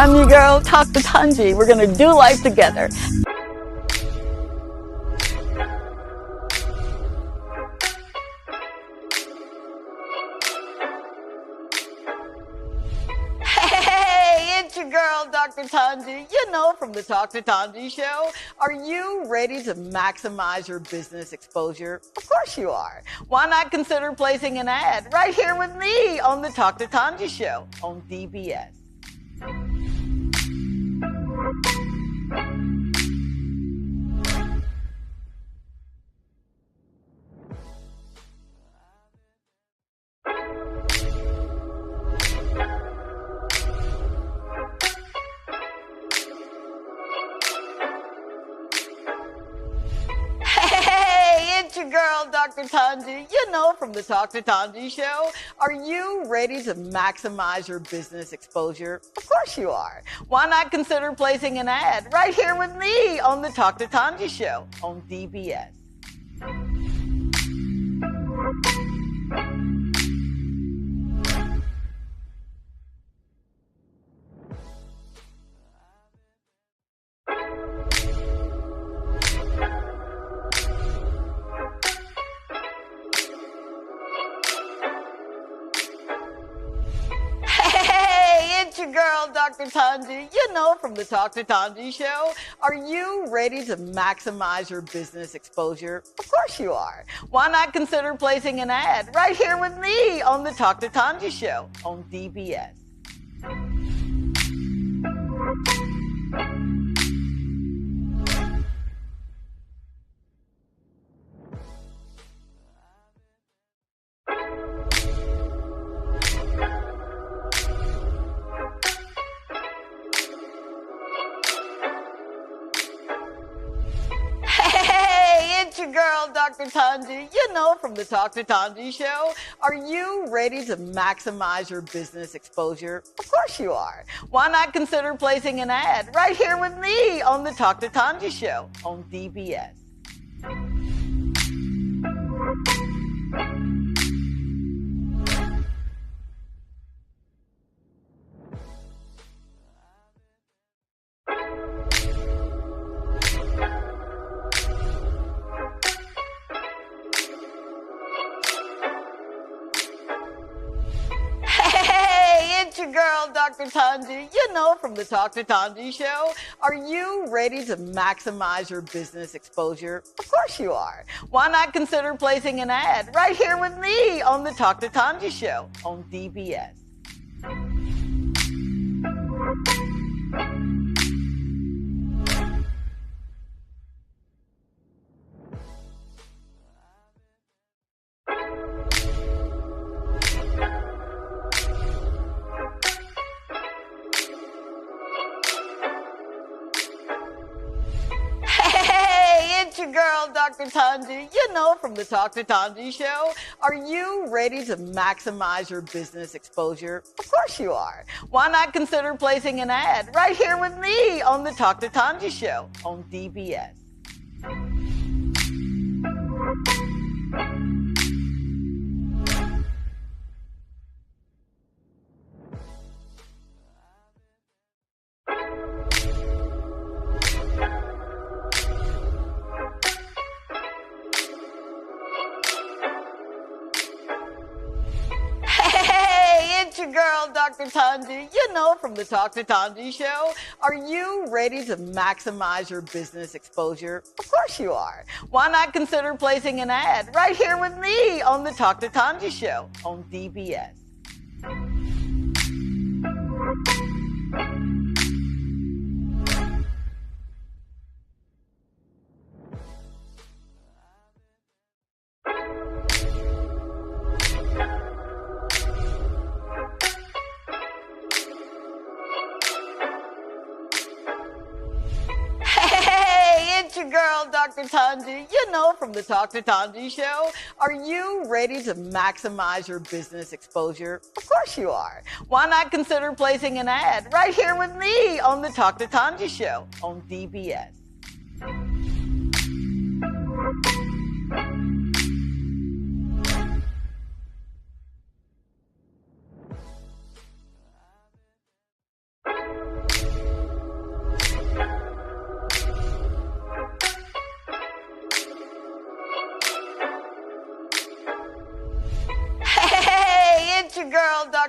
I'm your girl, Talk to Tongie. We're gonna do life together. Hey, it's your girl, Dr. Tongie. You know, from the Talk to Tongie show. Are you ready to maximize your business exposure? Of course you are. Why not consider placing an ad right here with me on the Talk to Tongie show on DBS? It's your girl, Dr. Tongie. You know, from the Talk to Tongie show. Are you ready to maximize your business exposure? Of course you are. Why not consider placing an ad right here with me on the Talk to Tongie show on DBS? It's your girl, Dr. Tongie. You know, from the Talk to Tongie show. Are you ready to maximize your business exposure? Of course you are. Why not consider placing an ad right here with me on the Talk to Tongie show on DBS? It's your girl, Dr. Tongie. You know, from the Talk to Tongie show. Are you ready to maximize your business exposure? Of course you are. Why not consider placing an ad right here with me on the Talk to Tongie show on DBS? It's your girl, Dr. Tongie. You know, from the Talk to Tongie show. Are you ready to maximize your business exposure? Of course you are. Why not consider placing an ad right here with me on the Talk to Tongie show on DBS? It's your girl, Dr. Tongie. You know, from the Talk to Tongie show. Are you ready to maximize your business exposure? Of course you are. Why not consider placing an ad right here with me on the Talk to Tongie show on DBS? It's your girl, Dr. Tongie. You know, from the Talk to Tongie show. Are you ready to maximize your business exposure? Of course you are. Why not consider placing an ad right here with me on the Talk to Tongie show on DBS? It's your girl, Dr. Tongie. You know, from the Talk to Tongie show. Are you ready to maximize your business exposure? Of course you are. Why not consider placing an ad right here with me on the Talk to Tongie show on DBS?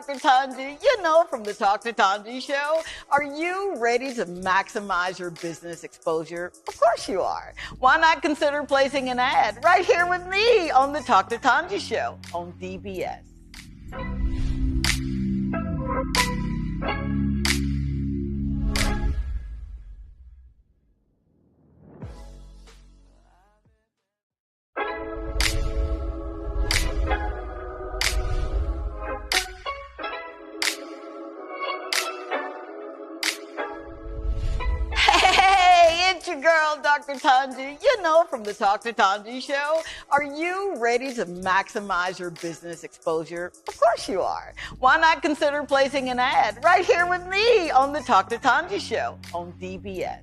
Dr. Tongie, you know from the Talk to Tongie show. Are you ready to maximize your business exposure? Of course you are. Why not consider placing an ad right here with me on the Talk to Tongie show on DBS? It's your girl, Dr. Tongie, you know from the Talk to Tongie show. Are you ready to maximize your business exposure? Of course you are. Why not consider placing an ad right here with me on the Talk to Tongie show on DBS?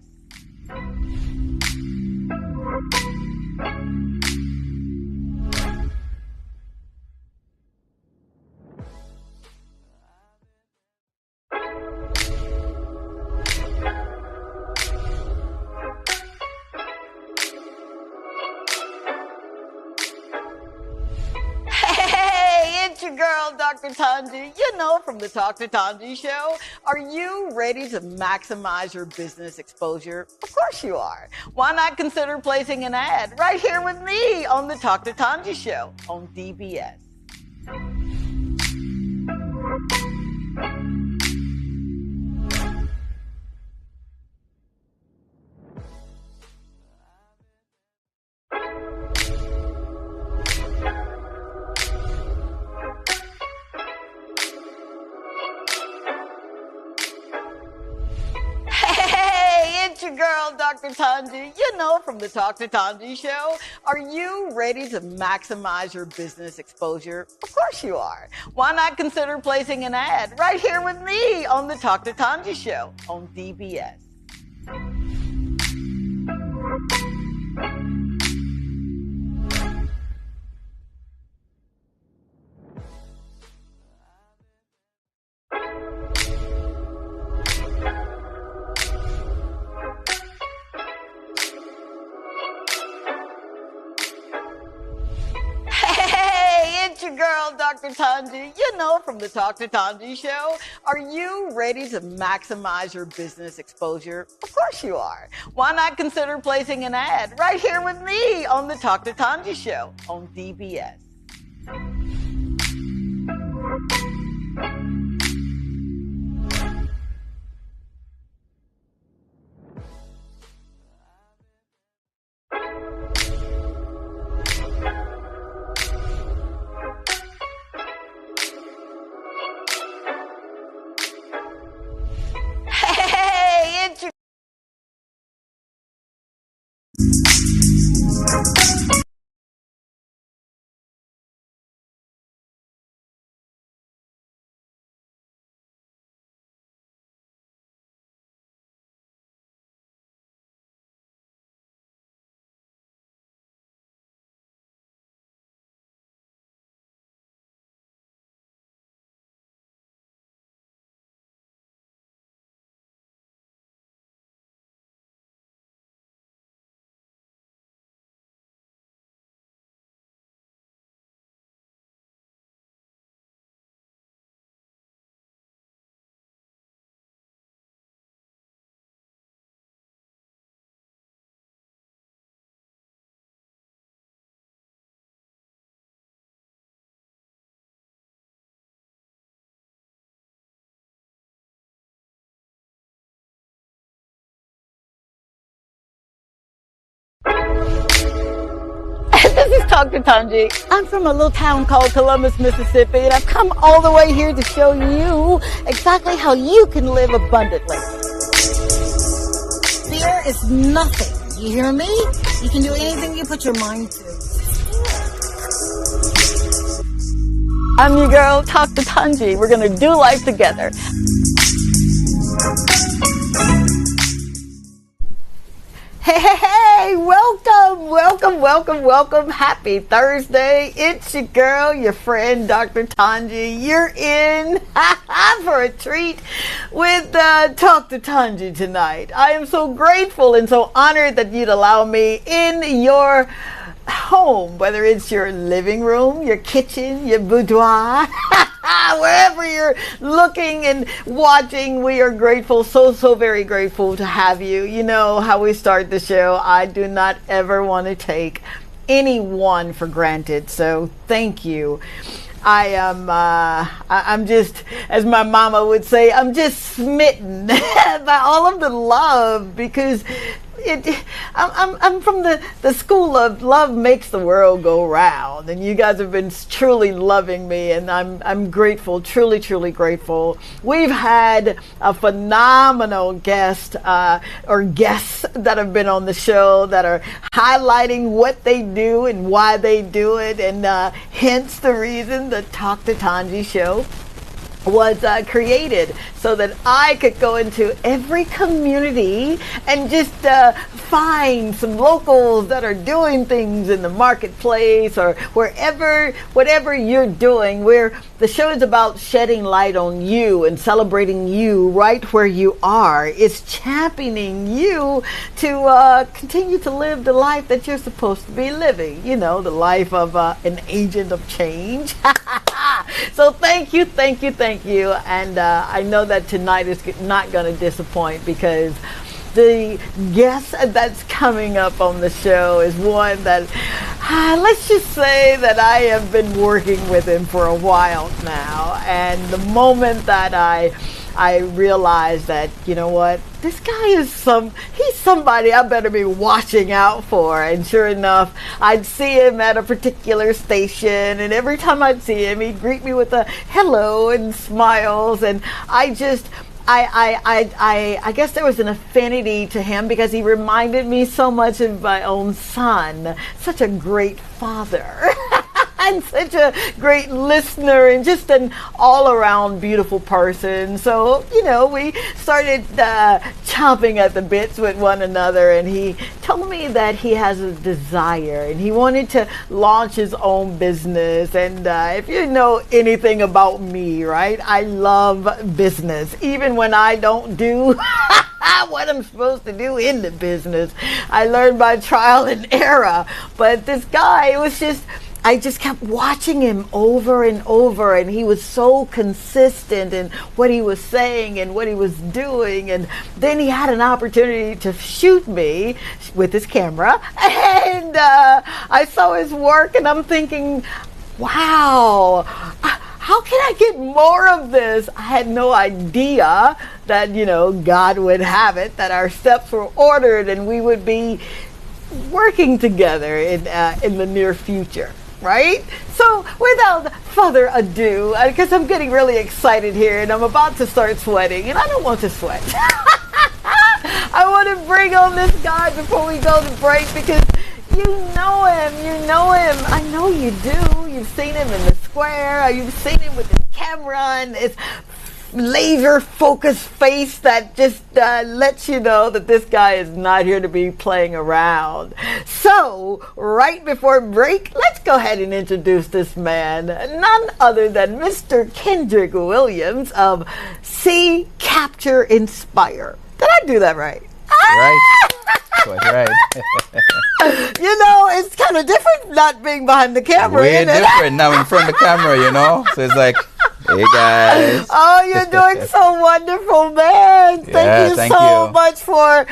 It's your girl, Dr. Tongie, you know from the Talk to Tongie show. Are you ready to maximize your business exposure? Of course you are. Why not consider placing an ad right here with me on the Talk to Tongie show on DBS? It's your girl, Dr. Tongie, you know from the Talk to Tongie show. Are you ready to maximize your business exposure? Of course you are. Why not consider placing an ad right here with me on the Talk to Tongie show on DBS? It's your girl, Dr. Tongie, you know from the Talk to Tongie show. Are you ready to maximize your business exposure? Of course you are. Why not consider placing an ad right here with me on the Talk to Tongie show on DBS? It's your This is Talk to Tongie. I'm from a little town called Columbus, Mississippi, and I've come all the way here to show you exactly how you can live abundantly. Fear is nothing. You hear me? You can do anything you put your mind to. I'm your girl, Talk to Tongie. We're going to do life together. Hey, welcome. Happy Thursday. It's your girl, your friend, Dr. Tongie. You're in for a treat with Talk to Tongie tonight. I am so grateful and so honored that you'd allow me in your home, whether it's your living room, your kitchen, your boudoir, Wherever you're looking and watching, we are grateful, so very grateful to have you. You know how we start the show. I do not ever want to take anyone for granted. So thank you. I'm just, as my mama would say, I'm just smitten by all of the love, because I'm from the school of love makes the world go round, and you guys have been truly loving me, and I'm grateful, truly grateful. We've had a phenomenal guest or guests that have been on the show that are highlighting what they do and why they do it, and hence the reason the Talk to Tongie show was created, so that I could go into every community and just find some locals that are doing things in the marketplace or wherever, whatever you're doing, where the show is about shedding light on you and celebrating you right where you are. It's championing you to continue to live the life that you're supposed to be living, you know, the life of an agent of change. So thank you. And I know that tonight is not going to disappoint, because the guest that's coming up on the show is one that, let's just say that I have been working with him for a while now. And the moment that I realized that, you know what, this guy is he's somebody I better be watching out for. And sure enough, I'd see him at a particular station, and every time I'd see him, he'd greet me with a hello and smiles. And I guess there was an affinity to him because he reminded me so much of my own son. Such a great father. And such a great listener, and just an all-around beautiful person. So, you know, we started chomping at the bits with one another, and he told me that he has a desire and he wanted to launch his own business. And if you know anything about me, right, I love business, even when I don't do what I'm supposed to do in the business. I learned by trial and error. But this guy, it was just, I just kept watching him over and over, and he was so consistent in what he was saying and what he was doing. And then he had an opportunity to shoot me with his camera, and I saw his work, and I'm thinking, wow, how can I get more of this? I had no idea that, you know, God would have it, that our steps were ordered and we would be working together in the near future. Right? So without further ado, because I'm getting really excited here and I'm about to start sweating, and I don't want to sweat. I want to bring on this guy before we go to break, because you know him. I know you do. You've seen him in the square. You've seen him with his camera and his laser focused face that just lets you know that this guy is not here to be playing around. So right before break, let's go ahead and introduce this man, none other than Mr. Kendrick Williams of See, Capture, Inspire. Did I do that right? Right. Quite right. You know, it's kind of different not being behind the camera. Way different now in front of the camera, you know? So it's like, hey guys. Oh, you're doing so wonderful, man. Thank you so much for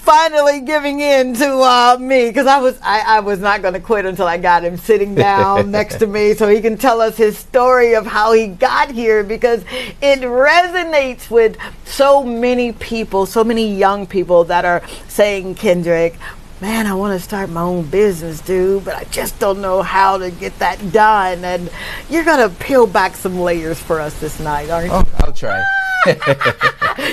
finally giving in to me, because I was not going to quit until I got him sitting down next to me so he can tell us his story of how he got here, because it resonates with so many people, so many young people that are saying, Kendrick, man, I want to start my own business, dude, but I just don't know how to get that done. And you're going to peel back some layers for us this night, aren't you? Oh, I'll try.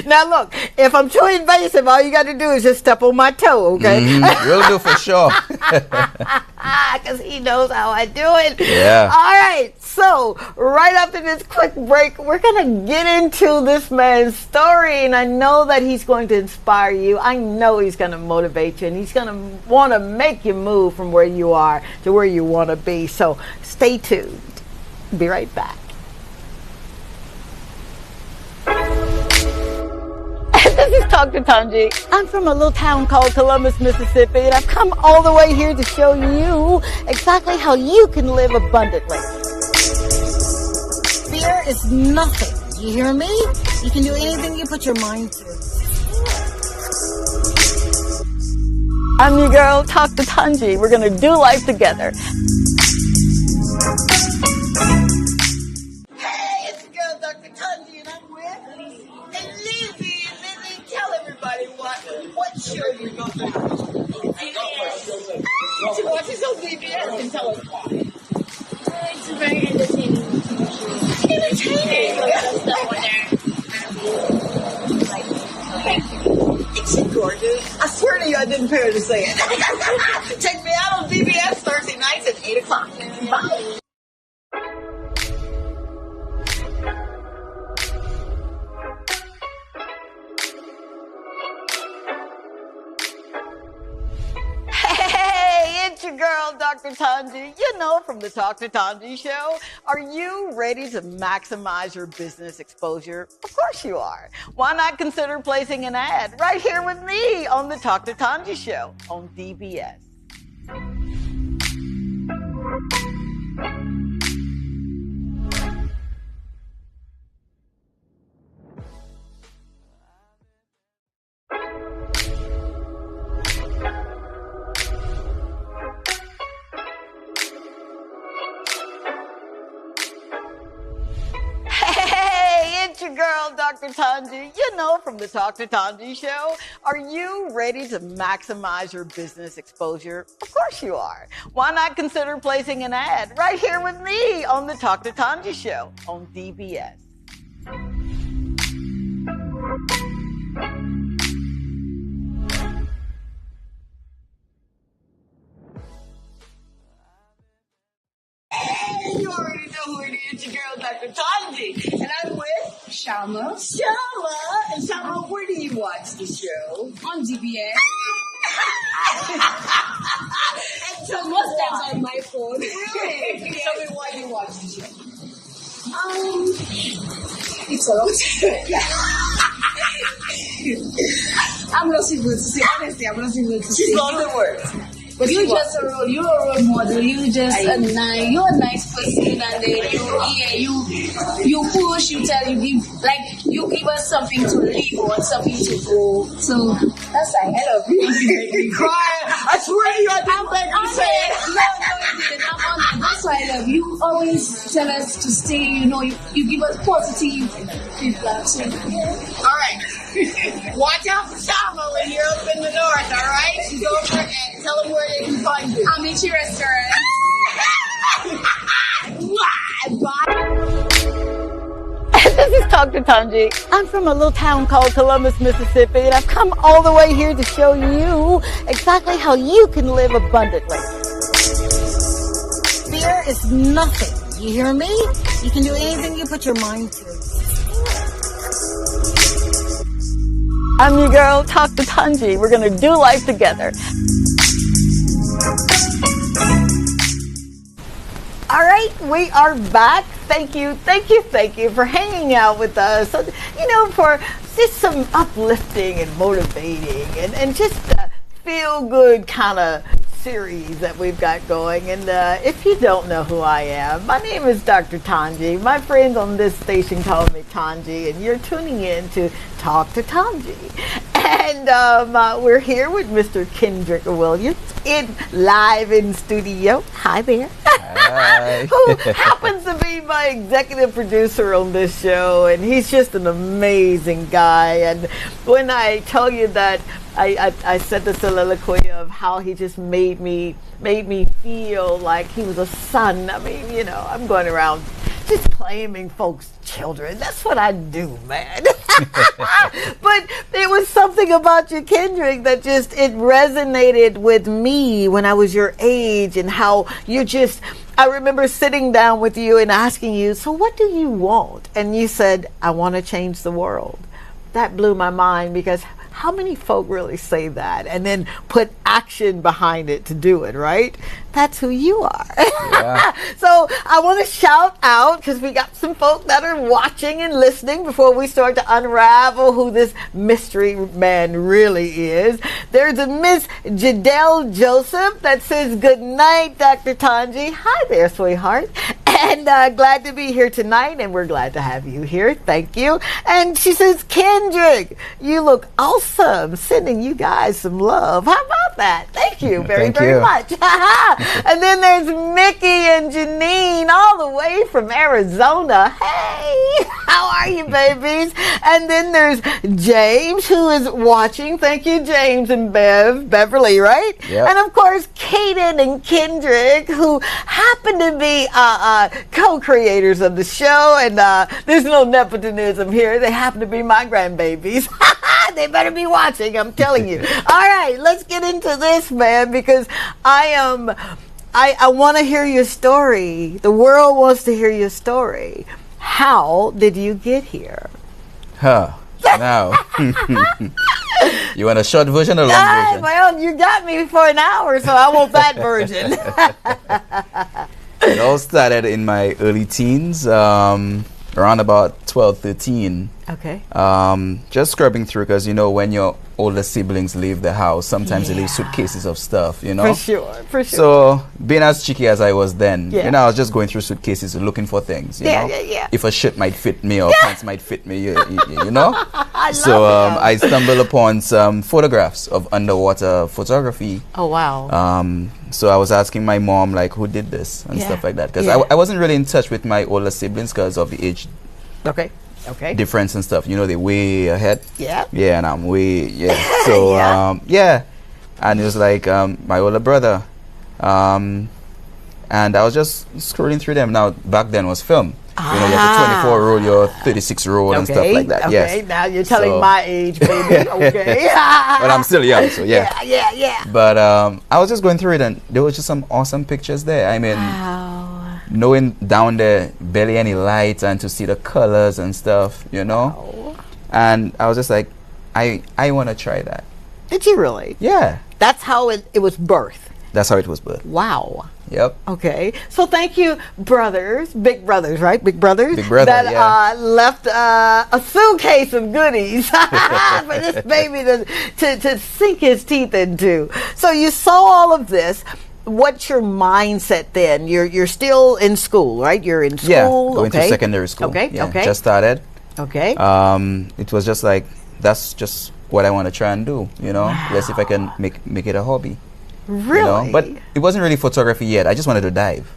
Now, look, if I'm too invasive, all you got to do is just step on my toe, okay? Will do for sure. Because he knows how I do it. Yeah. All right. So, right after this quick break, we're going to get into this man's story. And I know that he's going to inspire you. I know he's going to motivate you. And he's going to want to make you move from where you are to where you want to be. So, stay tuned. Be right back. This is Talk to Tongie. I'm from a little town called Columbus, Mississippi, and I've come all the way here to show you exactly how you can live abundantly. Be Fear is nothing. You hear me? You can do anything you put your mind to. I'm your girl, Talk to Tongie. We're going to do life together. Hey, it's your girl, Dr. Tongie, and I'm with Lizzie. And Lizzie, tell everybody what show you're going to DBS. She watches on DBS and tell us why. It's a very entertaining show. Entertaining? Isn't she gorgeous? I swear to you, I didn't pay her to say it. Check me out on DBS Thursday nights at 8 o'clock. Bye. Hey, it's your girl, Dr. Tongie. You know, from the Talk to Tongie show. Are you ready to maximize your business exposure? Of course you are. Why not consider placing an ad right here with me on the Talk to Tongie show on DBS? It's your girl, Dr. Tongie. You know, from the Talk to Tongie show. Are you ready to maximize your business exposure? Of course you are. Why not consider placing an ad right here with me on the Talk to Tongie show on DBS? You already know who it is, your girl, Dr. Tongie. And I'm with Shama Shama. And Shama, where do you watch the show? on DBS. And tell me Most times why. on my phone. Really? Tell me why you watch the show. It's a lot. I'm not able to say, honestly, I'm not able to say. She's lost her words. But you're a role model. You're just you're a nice person, and then you push, you tell, you give us something to live or something to go. So that's why I love you. Crying. I swear to you, I didn't beg you to say it. No, I'm on it. That's why I love you. You always tell us to stay. You give us positive feedback. So, yeah. All right. Watch out for Shama when you're up in the north, all right? She's over and tell them where they can find you. I'm at your restaurant. This is Talk to Tongie. I'm from a little town called Columbus, Mississippi, and I've come all the way here to show you exactly how you can live abundantly. Fear is nothing. You hear me? You can do anything you put your mind to. I'm your girl, Talk to Tongie. We're going to do life together. All right, we are back. Thank you for hanging out with us. So, for just some uplifting and motivating and just a feel-good kind of series that we've got going. And if you don't know who I am, my name is Dr. Tongie. My friends on this station call me Tongie, and you're tuning in to Talk to Tongie. And we're here with Mr. Kendrick Williams live in studio. Hi there. Hi. Who happens to be my executive producer on this show, and he's just an amazing guy. And when I tell you that I said the soliloquy of how he just made me feel like he was a son. I mean, I'm going around just claiming folks' children. That's what I do, man. But there was something about you, Kendrick, that it resonated with me when I was your age, and how I remember sitting down with you and asking you, so what do you want? And you said, I want to change the world. That blew my mind, because how many folk really say that and then put action behind it to do it, right? that's who you are. Yeah. So I want to shout out, because we got some folk that are watching and listening before we start to unravel who this mystery man really is. There's a Miss Jadelle Joseph that says, good night, Dr. Tongie. Hi there, sweetheart. And glad to be here tonight, and we're glad to have you here. Thank you. And she says, Kendrick, you look awesome. Sending you guys some love. How about that? Thank you very much. And then there's Mickey and Janine all the way from Arizona. Hey, how are you, babies? And then there's James, who is watching. Thank you, James and Beverly, right? Yep. And of course, Kaden and Kendrick, who happen to be co-creators of the show. And there's no nepotism here. They happen to be my grandbabies. They better be watching, I'm telling you. All right, let's get into this, man, because I want to hear your story. The world wants to hear your story. How did you get here? Now, you want a short version or long version? Well, you got me for an hour, so I want that version. It all started in my early teens, around about 12, 13. Okay. Just scrubbing through, because when your older siblings leave the house, sometimes they leave suitcases of stuff, For sure. So being as cheeky as I was then, Yeah. I was just going through suitcases looking for things, you know. If a shirt might fit me or pants might fit me, you know. I So love that. I stumbled upon some photographs of underwater photography. Oh, wow. So I was asking my mom, like, who did this and stuff like that, because I wasn't really in touch with my older siblings because of the age Okay. difference and stuff. They're way ahead. Yeah. Yeah, and I'm way, So, and it was like my older brother. And I was just scrolling through them. Now, back then was film. You have the 24 roll, your 36 roll and stuff like that. Okay, Yes. now you're telling So- my age, baby. Okay. But I'm still young, so yeah. Yeah. But I was just going through it, and there was just some awesome pictures there. I mean, Wow. knowing down there barely any light and to see the colors and stuff, Wow. And I was just like, I want to try that. Did you really? Yeah, That's how it was birthed. that's how it was birthed. Wow. Yep. Okay. So thank you, brothers, big brothers, right? Big brothers. Big brother, that yeah. left a suitcase of goodies for this baby to sink his teeth into. So you saw all of this. What's your mindset then? You're still in school, right? You're in school. Yeah, going to secondary school. Okay. Yeah, Okay. just started. Okay. It was just like, that's just what I want to try and do. Let's see if I can make it a hobby. Really? But it wasn't really photography yet. I just wanted to dive.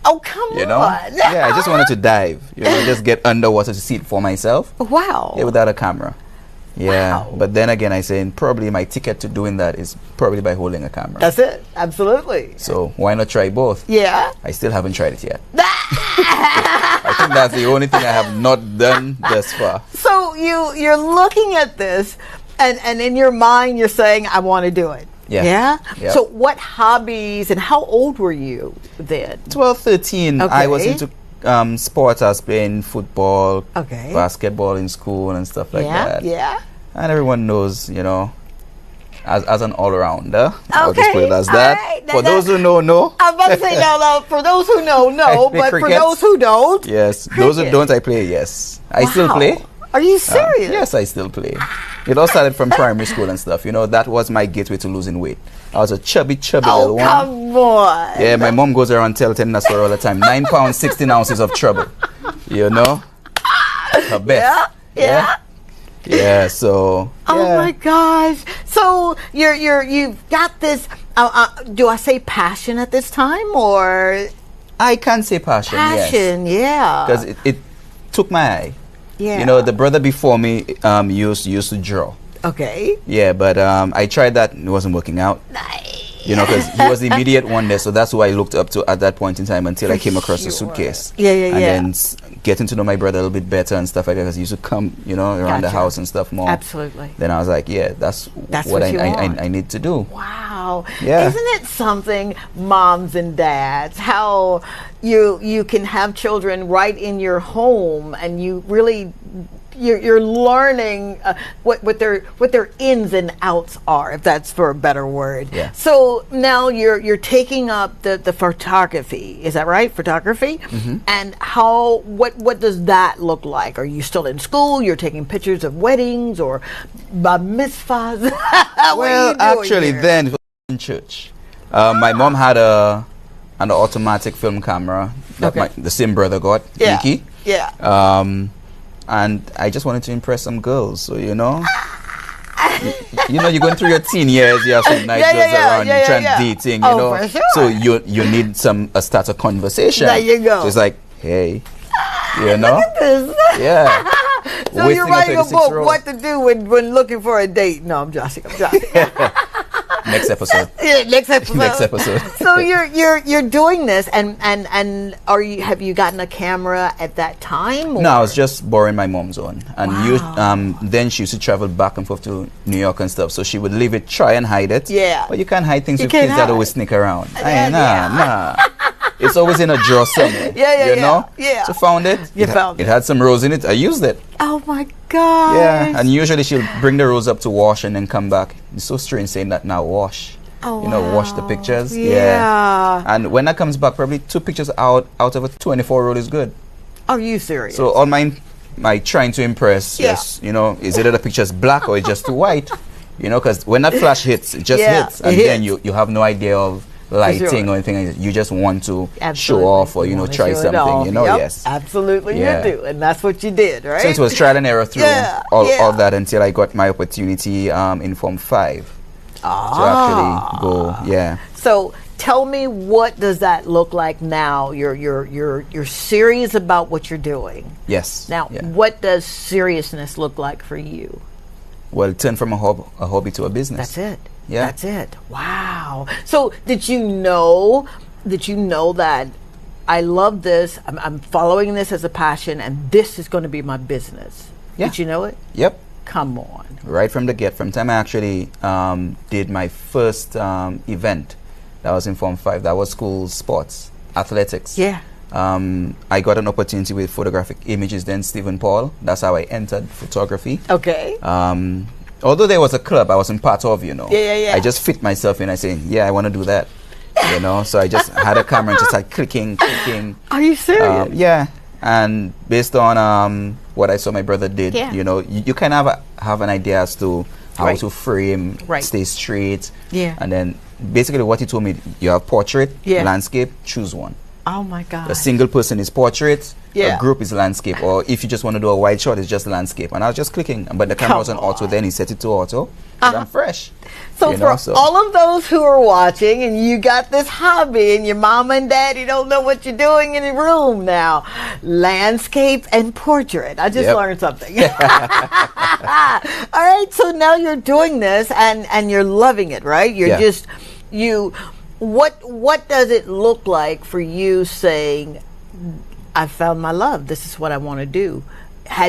Oh, come on. Yeah, I just wanted to dive. Just get underwater to see it for myself. Wow. Yeah, without a camera. Yeah. Wow. But then again, I say probably my ticket to doing that is probably by holding a camera. That's it. Absolutely. So why not try both? Yeah. I still haven't tried it yet. I think that's the only thing I have not done thus far. So you're looking at this, and in your mind you're saying, I want to do it. Yeah. Yeah? Yep. So what hobbies, and how old were you then? 12, 13, I was Okay. into sports. I was playing football, Okay. basketball in school and stuff like that. Yeah. And everyone knows, as an all-rounder. I'll just put it as all that. right. For those who know. I'm about to say no. For those who know, no. Play But for cricket. those who don't, Yes. Those who Cricket. don't, I play, yes. I still wow. play. Are you serious? Yes, I still play. It all started from primary school and stuff. That was my gateway to losing weight. I was a chubby Oh, little one. come on. Yeah, my mom goes around telling that story all the time. 9 pounds, 16 ounces of trouble. Her best. Yeah. Yeah, so. Oh yeah. my gosh! So you've got this. Do I say passion at this time, or I can say passion, yes. passion? Yeah. Because it took my eye. Yeah. The brother before me used to draw. Okay. Yeah, but I tried that and it wasn't working out. Because he was the immediate one there, so that's who I looked up to at that point in time until I came across the suitcase. Yeah. And then getting to know my brother a little bit better and stuff like that, because he used to come, around the Gotcha. house and stuff more. Absolutely. Then I was like, yeah, that's what what you want. I need to do. Wow. Yeah. Isn't it something, moms and dads, how you can have children right in your home and you really you're learning what their ins and outs are, if that's for a better word. Yeah. So now you're taking up the photography. Is that right? Photography. And what does that look like? Are you still in school? You're taking pictures of weddings or bar mitzvahs? Well, actually, then it was in church. My mom had an automatic film camera that the same brother got, Mickey. Yeah. And I just wanted to impress some girls, so you know, you're going through your teen years, you have some nice girls around, you're trying dating, you know, for sure. so you need a start of conversation. There you go. So it's like, hey, you know, Look at this. yeah. So you're writing a book, 36-year-old. what to do when looking for a date. No, I'm joshing. Next episode. Yeah, next episode. Next episode. So you're doing this, and have you gotten a camera at that time? Or? No, I was just borrowing my mom's one, and then she used to travel back and forth to New York and stuff. So she would leave it, try and hide it. Yeah. But you can't hide things You with can't kids that hide. always sneak around. Nah. It's always in a drawer somewhere. You know? Yeah. So found it. Found it. It had some rose in it. I used it. Oh my God. Yeah. And usually she'll bring the rose up to wash and then come back. It's so strange saying that now, wash. Oh, you know, wash the pictures. Yeah. And when that comes back, probably 2 pictures out of a 24 roll is good. Are you serious? So all my trying to impress, yes, you know, is either the picture's black or it's just too white, you know, because when that flash hits, it just hits, and then you have no idea of lighting or anything. You just want to show off or, you know, try something, you know, yes. Absolutely, you do, and that's what you did, right? So it was trial and error through all that until I got my opportunity in Form 5 to actually go, So tell me, what does that look like now? You're serious about what you're doing. Yes. Now, what does seriousness look like for you? Well, turn from a hobby to a business. That's it. Yeah. That's it. Wow. So did you know that I love this, I'm following this as a passion, and this is going to be my business? Yeah. Did you know it? Yep. Come on. Right from the get, from time I actually did my first event, that was in Form 5, that was school sports, athletics. Yeah. I got an opportunity with Photographic Images, then Stephen Paul. That's how I entered photography. Okay. Although there was a club I wasn't part of, you know. Yeah. I just fit myself in. I say, I want to do that. You know, so I just had a camera and just like clicking. Are you serious? Yeah. And based on what I saw my brother did, you know, you kind of have an idea as to how to frame, stay straight. Yeah. And then basically what he told me, you have portrait, landscape, choose one. Oh my God. A single person is portrait, Yeah. a group is landscape, or if you just want to do a wide shot, it's just landscape. And I was just clicking, but the camera was on auto, then he set it to auto, and I'm fresh. So you for know, so all of those who are watching and you got this hobby and your mom and daddy don't know what you're doing in the room now, landscape and portrait. I just learned something. All right, so now you're doing this and you're loving it, right? You're just, what does it look like for you saying, I found my love, this is what I want to do?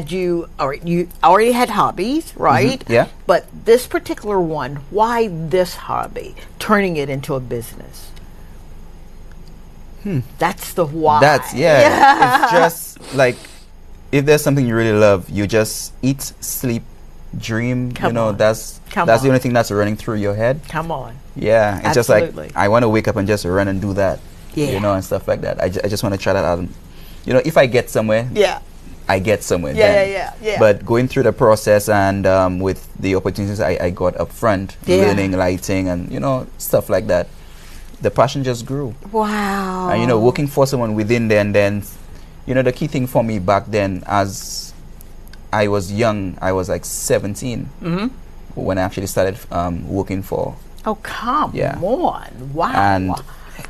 You already had hobbies, right? Mm-hmm. Yeah. But this particular one, why this hobby? Turning it into a business. That's the why. It's just like, if there's something you really love, you just eat, sleep, dream. That's the only thing that's running through your head. Come on. Yeah. It's Absolutely. just like, I want to wake up and just run and do that. Yeah. You know, and stuff like that. I just want to try that out. You know, if I get somewhere. Yeah. I get somewhere. Yeah. But going through the process and with the opportunities I got up front, learning lighting and, you know, stuff like that, the passion just grew. Wow. And, you know, working for someone within there, and then, you know, the key thing for me back then, as I was young, I was like 17 when I actually started working for. Oh, come on. Wow. And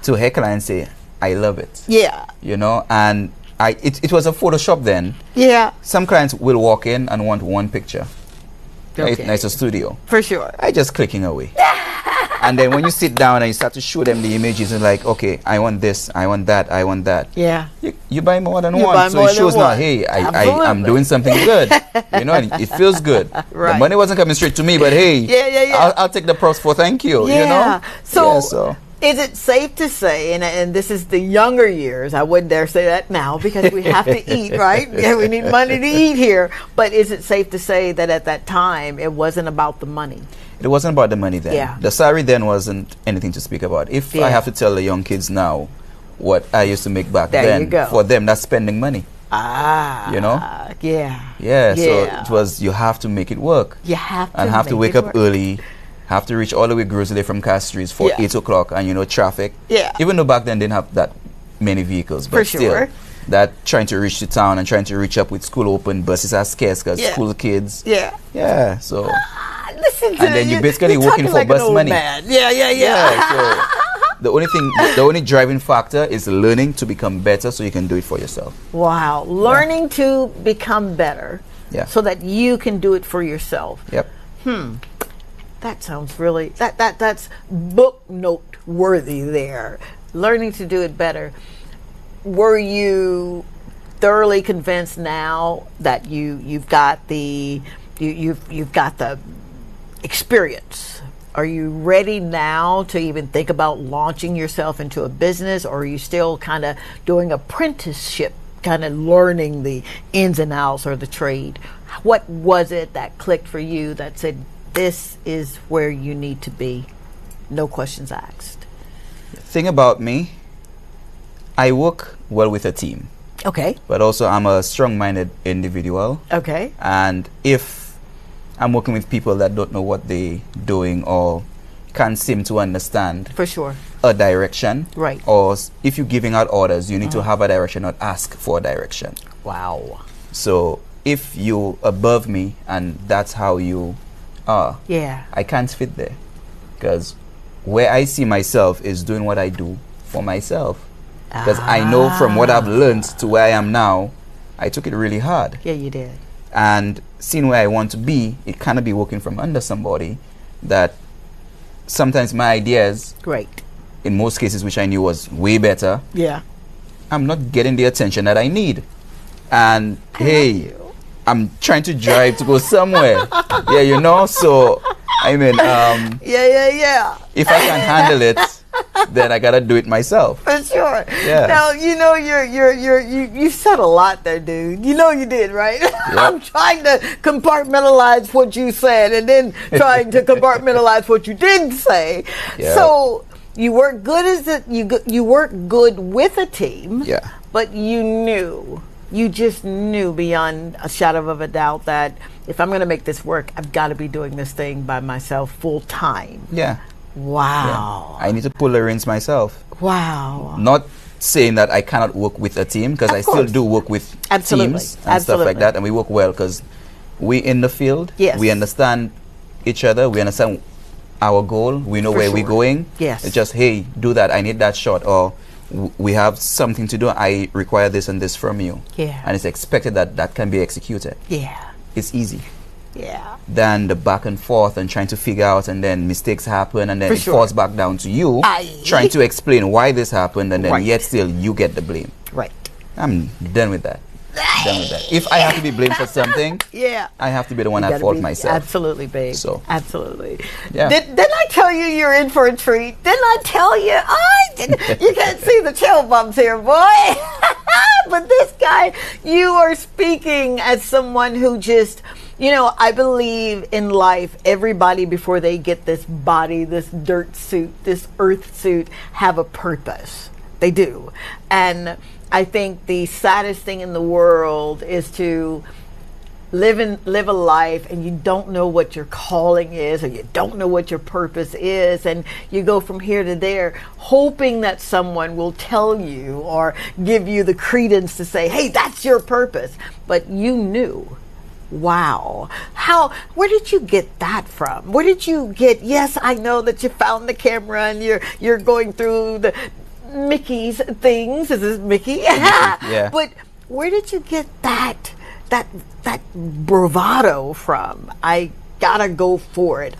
to heckle and say, I love it. Yeah. You know, and it was a Photoshop then. Yeah. Some clients will walk in and want one picture. Okay. It's a studio. For sure. I just clicking away. And then when you sit down and you start to show them the images and like, okay, I want this, I want that, I want that. Yeah. You buy more than one. So it shows now, hey, I'm doing something good. You know, and it feels good. Right. The money wasn't coming straight to me, but hey, I'll take the props for thank you. Yeah. You know? So Is it safe to say, and this is the younger years, I wouldn't dare say that now because we have to eat, right? Yeah, we need money to eat here. But is it safe to say that at that time it wasn't about the money? It wasn't about the money then. Yeah. The salary then wasn't anything to speak about. If I have to tell the young kids now what I used to make back then, for them, that's spending money. You know? Yeah, so it was, you have to make it work. You have to and have to wake up early, have to reach all the way Grizzly from Castries for 8 o'clock, and you know, traffic. Even though back then didn't have that many vehicles, but still, that trying to reach the town and trying to reach up with school open, buses are scarce because school kids. So listen to and then you basically working for like bus money. So the only driving factor is learning to become better so you can do it for yourself. Wow. Learning to become better so that you can do it for yourself. That sounds really, that's book note worthy there. Learning to do it better. Were you thoroughly convinced now that you've got the experience? Are you ready now to even think about launching yourself into a business, or are you still kind of doing apprenticeship, kind of learning the ins and outs or the trade? What was it that clicked for you that said, this is where you need to be, no questions asked? The thing about me, I work well with a team. Okay. But also I'm a strong-minded individual. Okay. And if I'm working with people that don't know what they're doing or can't seem to understand for sure a direction, right? Or if you're giving out orders, you need to have a direction, not ask for a direction. Wow. So if you're above me and that's how you are, I can't fit there, because where I see myself is doing what I do for myself. Because I know from what I've learned to where I am now, I took it really hard. Yeah, you did. And seeing where I want to be, it cannot be working from under somebody that sometimes my ideas, in most cases, which I knew was way better, I'm not getting the attention that I need. And hey, I'm trying to drive to go somewhere. You know, so I mean, if I can handle it, then I gotta do it myself. For sure. Now you know you said a lot there, dude. You know you did, right? I'm trying to compartmentalize what you said and then trying to compartmentalize what you didn't say. So you weren't good you weren't good with a team. But you just knew beyond a shadow of a doubt that if I'm going to make this work, I've got to be doing this thing by myself full time. Wow. I need to pull the reins myself. Wow. Not saying that I cannot work with a team, because I still do work with teams and stuff like that, and we work well because we in the field. We understand each other. We understand our goal. We know where we're going. It's just, hey, do that. I need that shot. Or we have something to do. I require this and this from you. And it's expected that that can be executed. It's easy. Than the back and forth and trying to figure out, and then mistakes happen, and then it falls back down to you trying to explain why this happened, and then yet still you get the blame. I'm done with that. If I have to be blamed for something, I have to be the one at fault myself. Absolutely, babe. So absolutely. Didn't I tell you you're in for a treat? Didn't I tell you? You can't see the chill bumps here, boy. But this guy, you are speaking as someone who just, you know, I believe in life, everybody before they get this body, this dirt suit, this earth suit, have a purpose. They do. And I think the saddest thing in the world is to live a life and you don't know what your calling is, or you don't know what your purpose is, and you go from here to there hoping that someone will tell you or give you the credence to say, hey, that's your purpose. But you knew. Wow. Where did you get that from? Where did you get, yes, I know that you found the camera and you're going through the Mickey's things. Is this Mickey? But where did you get that bravado from? I gotta go for it.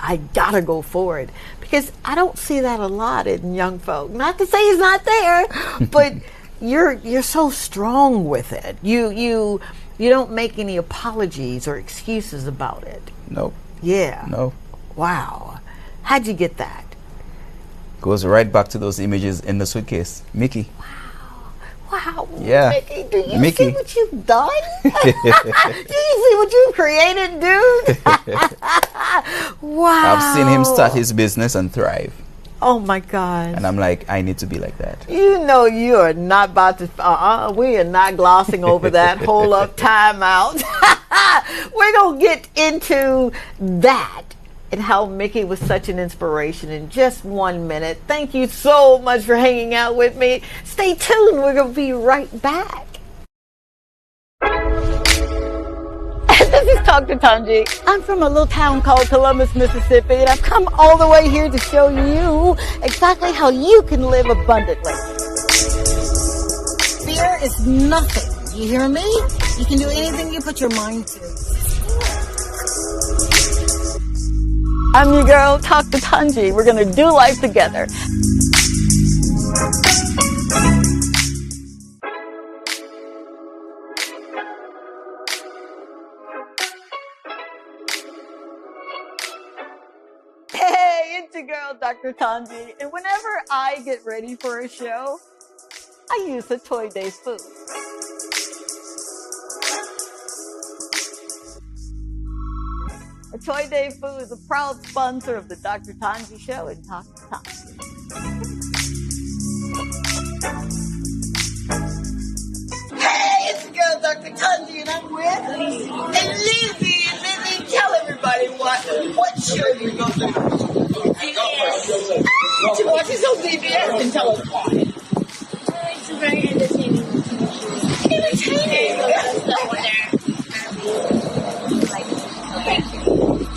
Because I don't see that a lot in young folk. Not to say he's not there, but you're so strong with it. You don't make any apologies or excuses about it. No. No. Wow. How'd you get that? goes right back to those images in the suitcase. Mickey. Wow. Yeah. Mickey, do you Mickey. see what you've done? Do you see what you've created, dude? Wow. I've seen him start his business and thrive. Oh my God. And I'm like, I need to be like that. You know you are not about to, we are not glossing over that. Hold up, time out. We're going to get into that and how Mickey was such an inspiration in just 1 minute. Thank you so much for hanging out with me. Stay tuned. We're going to be right back. This is Dr. Tongie. I'm from a little town called Columbus, Mississippi, and I've come all the way here to show you exactly how you can live abundantly. Fear is nothing. You hear me? You can do anything you put your mind to. I'm your girl, Dr. Tongie. We're going to do life together. Hey, it's your girl, Dr. Tongie. And whenever I get ready for a show, I use the Toy Day food. Toy Day Food is a proud sponsor of the Dr. Tongie Show and Dr. Tongie. Hey, it's the girl, Dr. Tongie, and I'm with Lizzie. And Lizzie, tell everybody what show you go to. She watches on DBS and tell us why. It's very entertaining.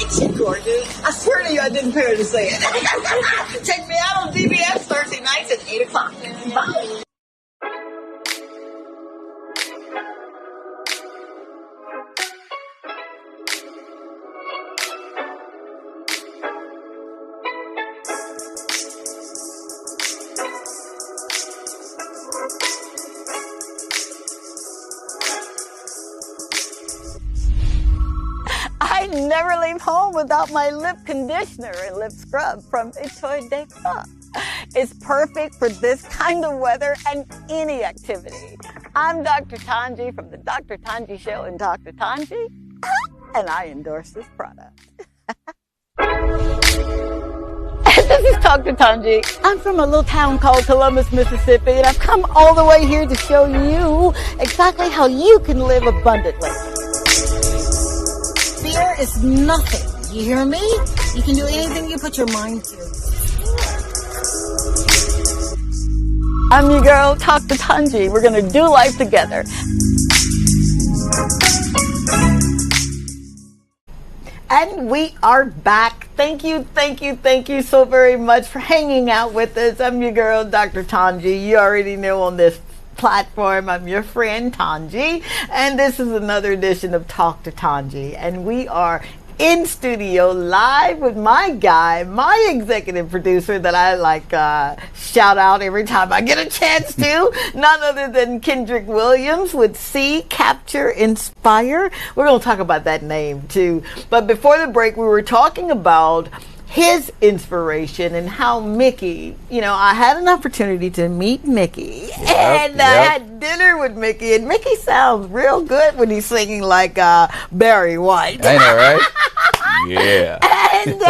She's gorgeous. I swear to you, I didn't pay her to say it. Check me out on DBS Thursday nights at 8 o'clock. Bye. I never leave home without my lip conditioner and lip scrub from Toy Day Club. It's perfect for this kind of weather and any activity. I'm Dr. Tongie from the Dr. Tongie Show and Dr. Tongie, and I endorse this product. This is Dr. Tongie. I'm from a little town called Columbus, Mississippi, and I've come all the way here to show you exactly how you can live abundantly. Fear is nothing. You hear me? You can do anything you put your mind to. I'm your girl, Dr. Tongie. We're going to do life together. And we are back. Thank you so very much for hanging out with us. I'm your girl, Dr. Tongie. You already know on this platform, I'm your friend Tongie, and this is another edition of Talk to Tongie, and we are in studio live with my guy, my executive producer that I shout out every time I get a chance to, none other than Kendrick Williams with See, Capture, Inspire. We're going to talk about that name too, but before the break we were talking about his inspiration and how Mickey, I had an opportunity to meet Mickey I had dinner with Mickey, and Mickey sounds real good when he's singing like Barry White. I know, right? Yeah. And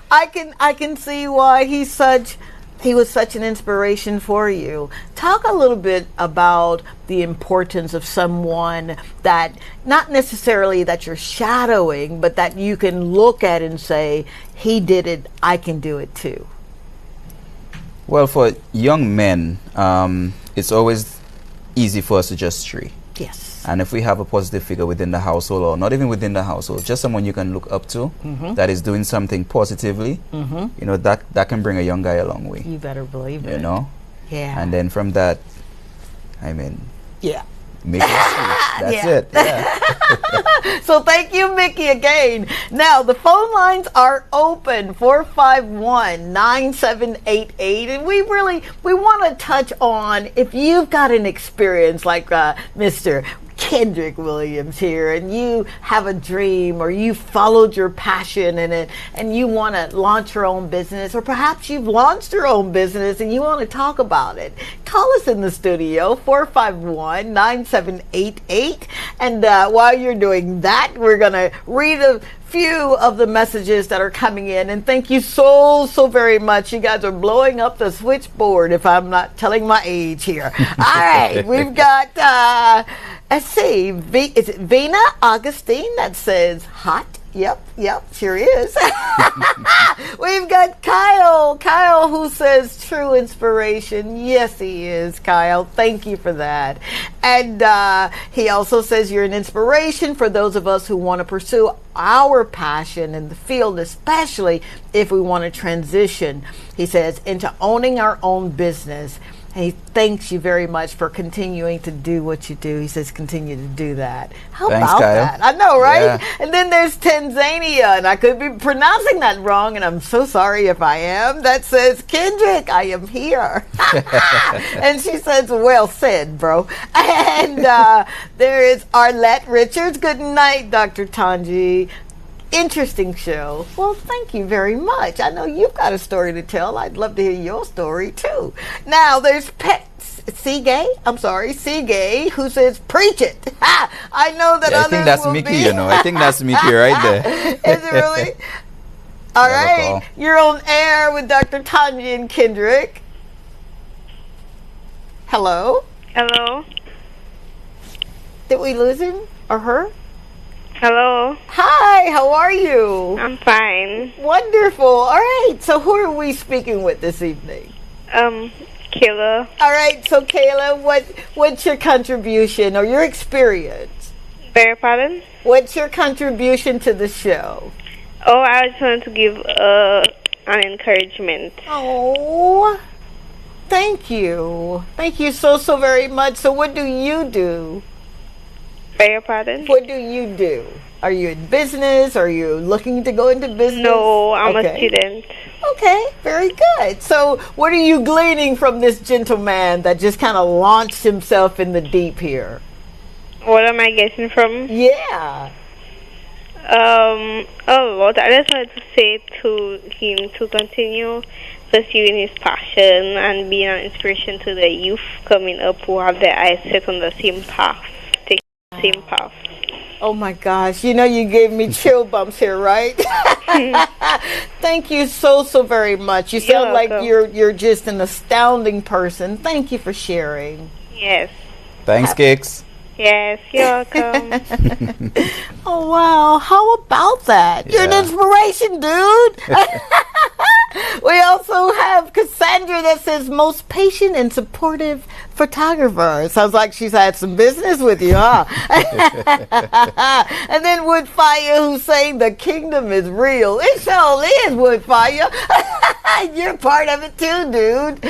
I can see why he was such an inspiration for you. Talk a little bit about the importance of someone that not necessarily that you're shadowing, but that you can look at and say, he did it, I can do it too. Well, for young men, it's always easy for us to just stray. Yes. And if we have a positive figure within the household, or not even within the household, just someone you can look up to that is doing something positively, that can bring a young guy a long way. You better believe it. Yeah. And then from that, yeah. Make it That's it. Yeah. So thank you, Mickey, again. Now, the phone lines are open, 451-9788. And we want to touch on if you've got an experience like Mr. Kendrick Williams here, and you have a dream, or you followed your passion and you want to launch your own business, or perhaps you've launched your own business and you want to talk about it, call us in the studio, 451-9788. And while you're doing that, we're going to read a few of the messages that are coming in, and thank you so very much. You guys are blowing up the switchboard, if I'm not telling my age here. All right, we've got let's see, is it Vina Augustine that says hot? Yep, sure is. We've got Kyle who says true inspiration. Yes, he is, Kyle. Thank you for that. And he also says you're an inspiration for those of us who want to pursue our passion in the field, especially if we want to transition, he says, into owning our own business. And he thanks you very much for continuing to do what you do. He says continue to do that. How Thanks, about Kyle. that? I know, right? Yeah. And then there's Tanzania, and I could be pronouncing that wrong, and I'm so sorry if I am. That says, Kendrick, I am here. And she says, well said, bro. And there is Arlette Richards. Good night, Dr. Tongie. Interesting show. Well, thank you very much. I know you've got a story to tell. I'd love to hear your story too. Now there's Seagay, who says, preach it. I know that Yeah, I others think that's will Mickey, be. you know. I think that's Mickey right there. Is it really? All Never right. call. You're on air with Dr. Tongie and Kendrick. Hello? Hello. Did we lose him or her? Hello. Hi, how are you? I'm fine. Wonderful. All right. So who are we speaking with this evening? Kayla. All right. So Kayla, what's your contribution or your experience? Beg your pardon? What's your contribution to the show? Oh, I just wanted to give an encouragement. Oh, thank you. Thank you so very much. So what do you do? Beg your pardon? What do you do? Are you in business? Are you looking to go into business? No, I'm a Okay. student. Okay, very good. So what are you gleaning from this gentleman that just kind of launched himself in the deep here? What am I getting from? Yeah. A lot. I just wanted to say to him to continue pursuing his passion and being an inspiration to the youth coming up who have their eyes set on the same path. Take the same path. Oh my gosh, you know you gave me chill bumps here, right? Thank you so very much. You sound like welcome. you're just an astounding person. Thank you for sharing. Yes. Thanks, Kicks. Yes, you're welcome. Oh wow, how about that? You're an Yeah. inspiration, dude. We also have Cassandra that says most patient and supportive photographer. Sounds like she's had some business with you, huh? And then Woodfire, who's saying the kingdom is real. It sure is, Woodfire. You're part of it too, dude.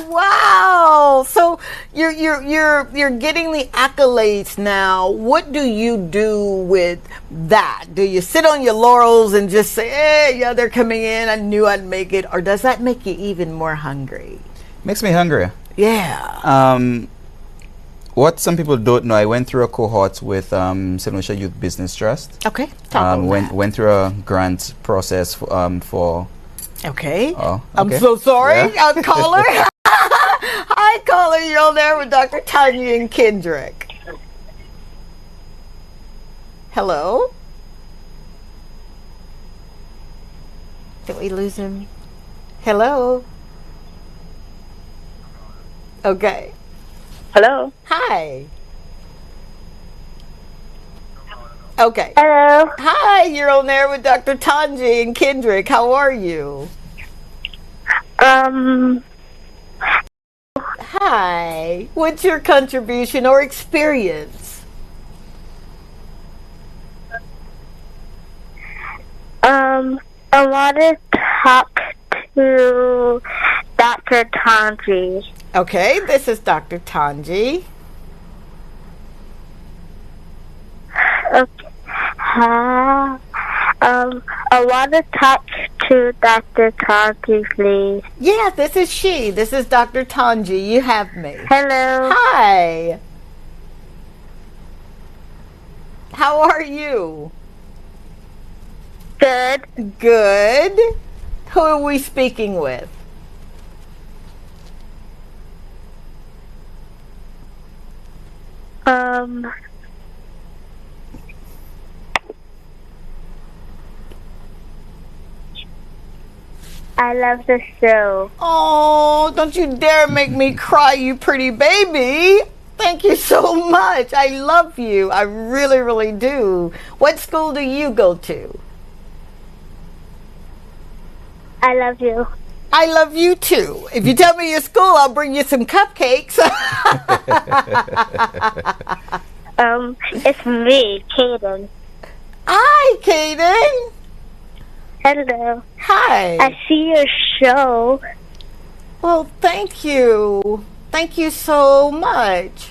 Wow. So you're getting the accolades now. What do you do with that? Do you sit on your laurels and just say, hey, yeah, they're coming in, I knew I'd make it? Or does that make you even more hungry? Makes me hungry. Yeah. What some people don't know, I went through a cohort with St. Lucia Youth Business Trust. Okay. Talk about that. Went through a grant process for Okay. Oh, I'm okay. so sorry. Yeah. Caller. Hi, caller. You're on there with Dr. Tongie and Kendrick. Hello? Did we lose him? Hello? Okay. Hello. Hi. Okay. Hello. Hi, you're on there with Dr. Tongie and Kendrick. How are you? Hi. What's your contribution or experience? I want to talk to Dr. Tongie. Okay, this is Dr. Tongie. Okay. I want to talk to Dr. Tongie, please. Yeah, this is she. This is Dr. Tongie. You have me. Hello. Hi. How are you? Good. Good. Who are we speaking with? I love the show. Oh, don't you dare make me cry, you pretty baby. Thank you so much. I love you. I really, really do. What school do you go to? I love you. I love you too. If you tell me your school, I'll bring you some cupcakes. It's me, Kaden. Hi, Kaden. Hello. Hi. I see your show. Well, thank you. Thank you so much.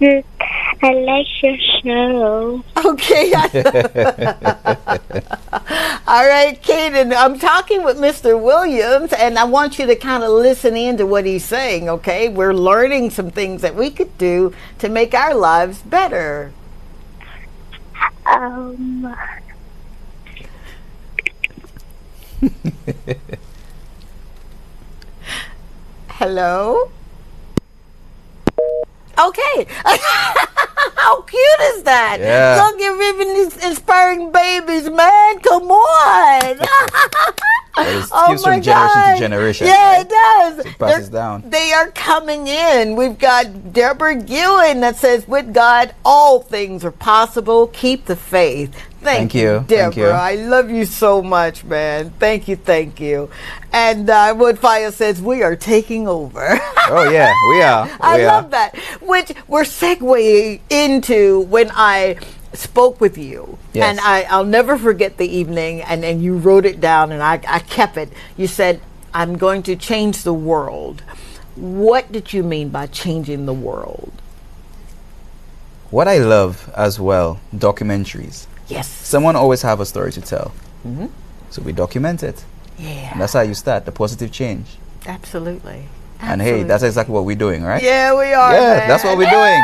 I like your show. Okay. All right, Kaden, I'm talking with Mr. Williams, and I want you to kind of listen in to what he's saying, okay? We're learning some things that we could do to make our lives better. Hello? Okay. How cute is that? Yeah. Look, you're even inspiring babies, man. Come on. It keeps from generation to generation. Yeah, right? it does. It passes down. They are coming in. We've got Deborah Gillen that says, with God, all things are possible. Keep the faith. Thank you, Deborah. Thank you. I love you so much, man. Thank you, thank you. And Woodfire says, we are taking over. Oh, yeah, we are. I love that. Which we're segueing into when I spoke with you. Yes. And I'll never forget the evening, and you wrote it down, and I kept it. You said, I'm going to change the world. What did you mean by changing the world? What I love as well, documentaries. Yes. Someone always have a story to tell. Mm-hmm. So we document it. Yeah. And that's how you start, the positive change. Absolutely. And hey, that's exactly what we're doing, right? Yeah, we are. Yeah, man. that's what we're doing.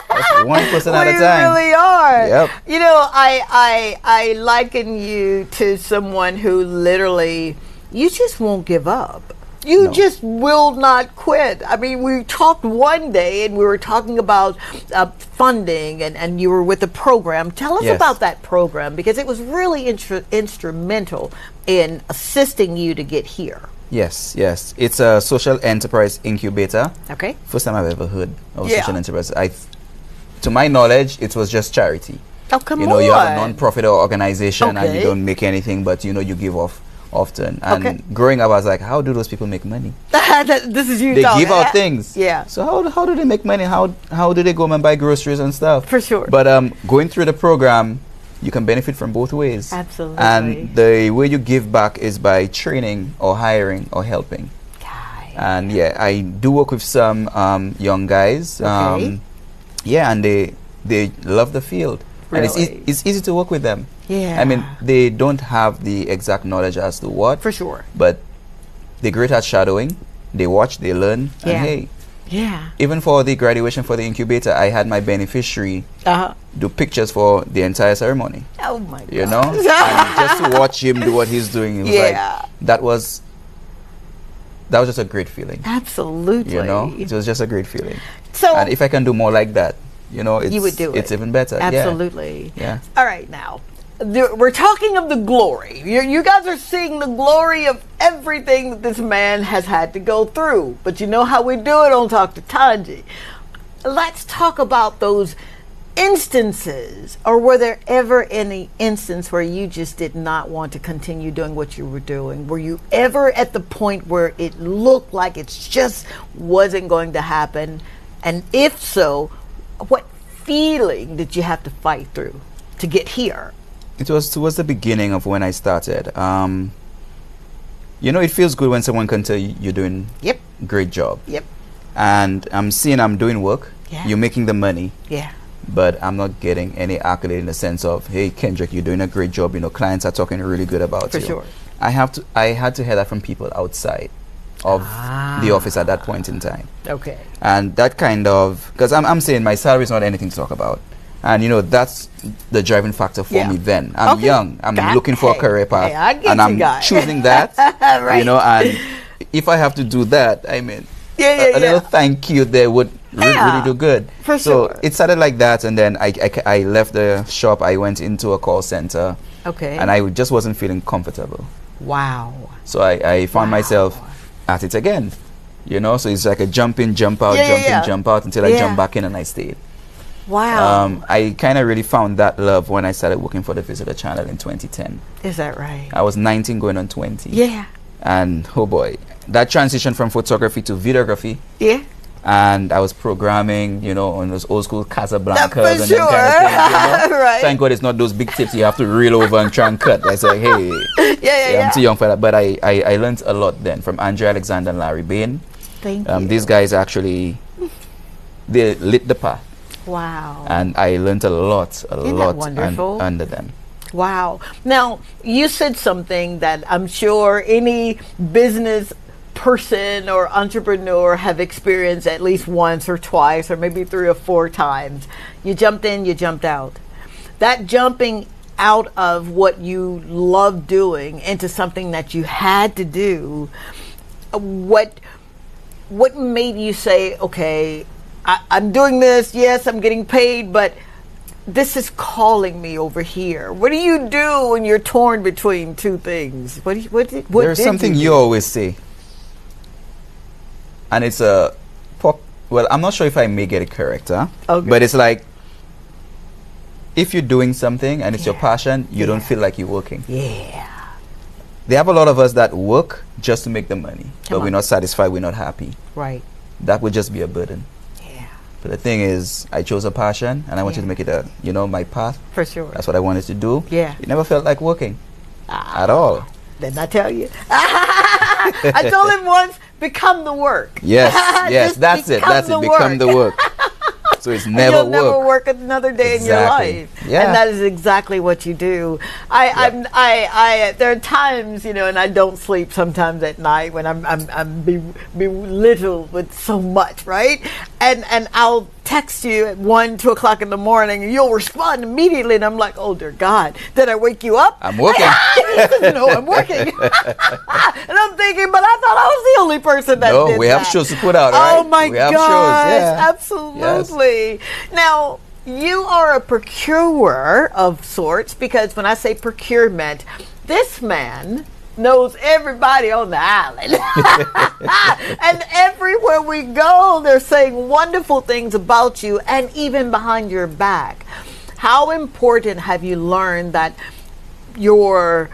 That's one person at a time. We really are. Yep. You know, I liken you to someone who literally, you just won't give up. You just will not quit. I mean, we talked one day and we were talking about funding and you were with a program. Tell us about that program, because it was really instrumental in assisting you to get here. Yes. It's a social enterprise incubator. Okay. First time I've ever heard of social enterprise. To my knowledge, it was just charity. Oh, come on. You know, you have a non-profit organization and you don't make anything, but you know, you give off often. And growing up, I was like, how do those people make money? This is you. They give out things. Yeah. So how do they make money? How do they go and buy groceries and stuff? For sure. But going through the program, you can benefit from both ways. Absolutely. And the way you give back is by training or hiring or helping. And yeah, I do work with some young guys. And they love the field. Really? And it's easy to work with them. Yeah. I mean, they don't have the exact knowledge as to what. For sure. But they're great at shadowing. They watch, they learn. Yeah. And hey, yeah. even for the graduation for the incubator, I had my beneficiary do pictures for the entire ceremony. Oh my God. You know? And just to watch him do what he's doing, it was like, that was just a great feeling. Absolutely. You know? It was just a great feeling. So, and if I can do more like that, you know, you would do it. It's even better. Absolutely. Yeah. All right, now. We're talking of the glory. You guys are seeing the glory of everything that this man has had to go through. But you know how we do it on Talk to Tongie. Let's talk about those instances, or were there ever any instance where you just did not want to continue doing what you were doing? Were you ever at the point where it looked like it just wasn't going to happen? And if so, what feeling did you have to fight through to get here? It was towards the beginning of when I started. You know, it feels good when someone can tell you you're doing a great job. Yep. And I'm seeing I'm doing work. Yeah. You're making the money. Yeah. But I'm not getting any accolade in the sense of, hey, Kendrick, you're doing a great job. You know, clients are talking really good about you. For sure. I had to hear that from people outside of the office at that point in time. Okay. And that kind of, because I'm saying my salary is not anything to talk about. And that's the driving factor for me then. I'm Okay. young. I'm looking for a career path. Hey, I get and you, I'm guy. choosing that. Right. And if I have to do that, I mean, Yeah, a little thank you there would really do good. For so sure. it started like that, and then I left the shop. I went into a call center. Okay. And I just wasn't feeling comfortable. Wow. So I found myself at it again. So it's like a jump in, jump out, jump out until I jump back in and I stayed. Wow. I kind of really found that love when I started working for the Visitor Channel in 2010. Is that right? I was 19 going on 20. Yeah. And oh boy, that transition from photography to videography. Yeah. And I was programming, on those old school Casablancas For and sure. them kind of things, Right. Thank God it's not those big tips you have to reel over and try and cut. I say, hey, Yeah. I'm too young for that. But I learned a lot then from Andre Alexander and Larry Bain. Thank you. These guys actually, they lit the path. Wow. And I learned a lot wonderful? under them. Wow. Now, you said something that I'm sure any business person or entrepreneur have experienced at least once or twice or maybe 3 or 4 times. You jumped in, you jumped out. That jumping out of what you love doing into something that you had to do, what made you say, okay, I'm doing this, yes, I'm getting paid, but this is calling me over here? What do you do when you're torn between two things? There's something you always say. And it's well, I'm not sure if I may get it correct, huh? Okay. But it's like, if you're doing something and it's your passion, you don't feel like you're working. Yeah. They have a lot of us that work just to make the money, but Come we're on. not satisfied, we're not happy. Right. That would just be a burden. Yeah. But the thing is, I chose a passion and I wanted to make it my path. For sure. That's what I wanted to do. Yeah. It never felt like working at all. Didn't I tell you? I told him once, become the work. Yes, Just that's it. become That's it. the Become work. the work. So it's And never you'll never work. work another day in your Exactly. life. Yeah. And that is exactly what you do. I there are times, and I don't sleep sometimes at night when I'm belittled with so much, right? And I'll text you at 1, 2 o'clock in the morning, and you'll respond immediately, and I'm like, oh dear God, did I wake you up? I'm working. No, I'm working. And I'm thinking, but I thought I was the only person that did No, we have that. shows to put out, right? Oh my We have gosh, shows, yeah. absolutely. Now, you are a procurer of sorts, because when I say procurement, this man knows everybody on the island. And everywhere we go, they're saying wonderful things about you, and even behind your back. How important have you learned that your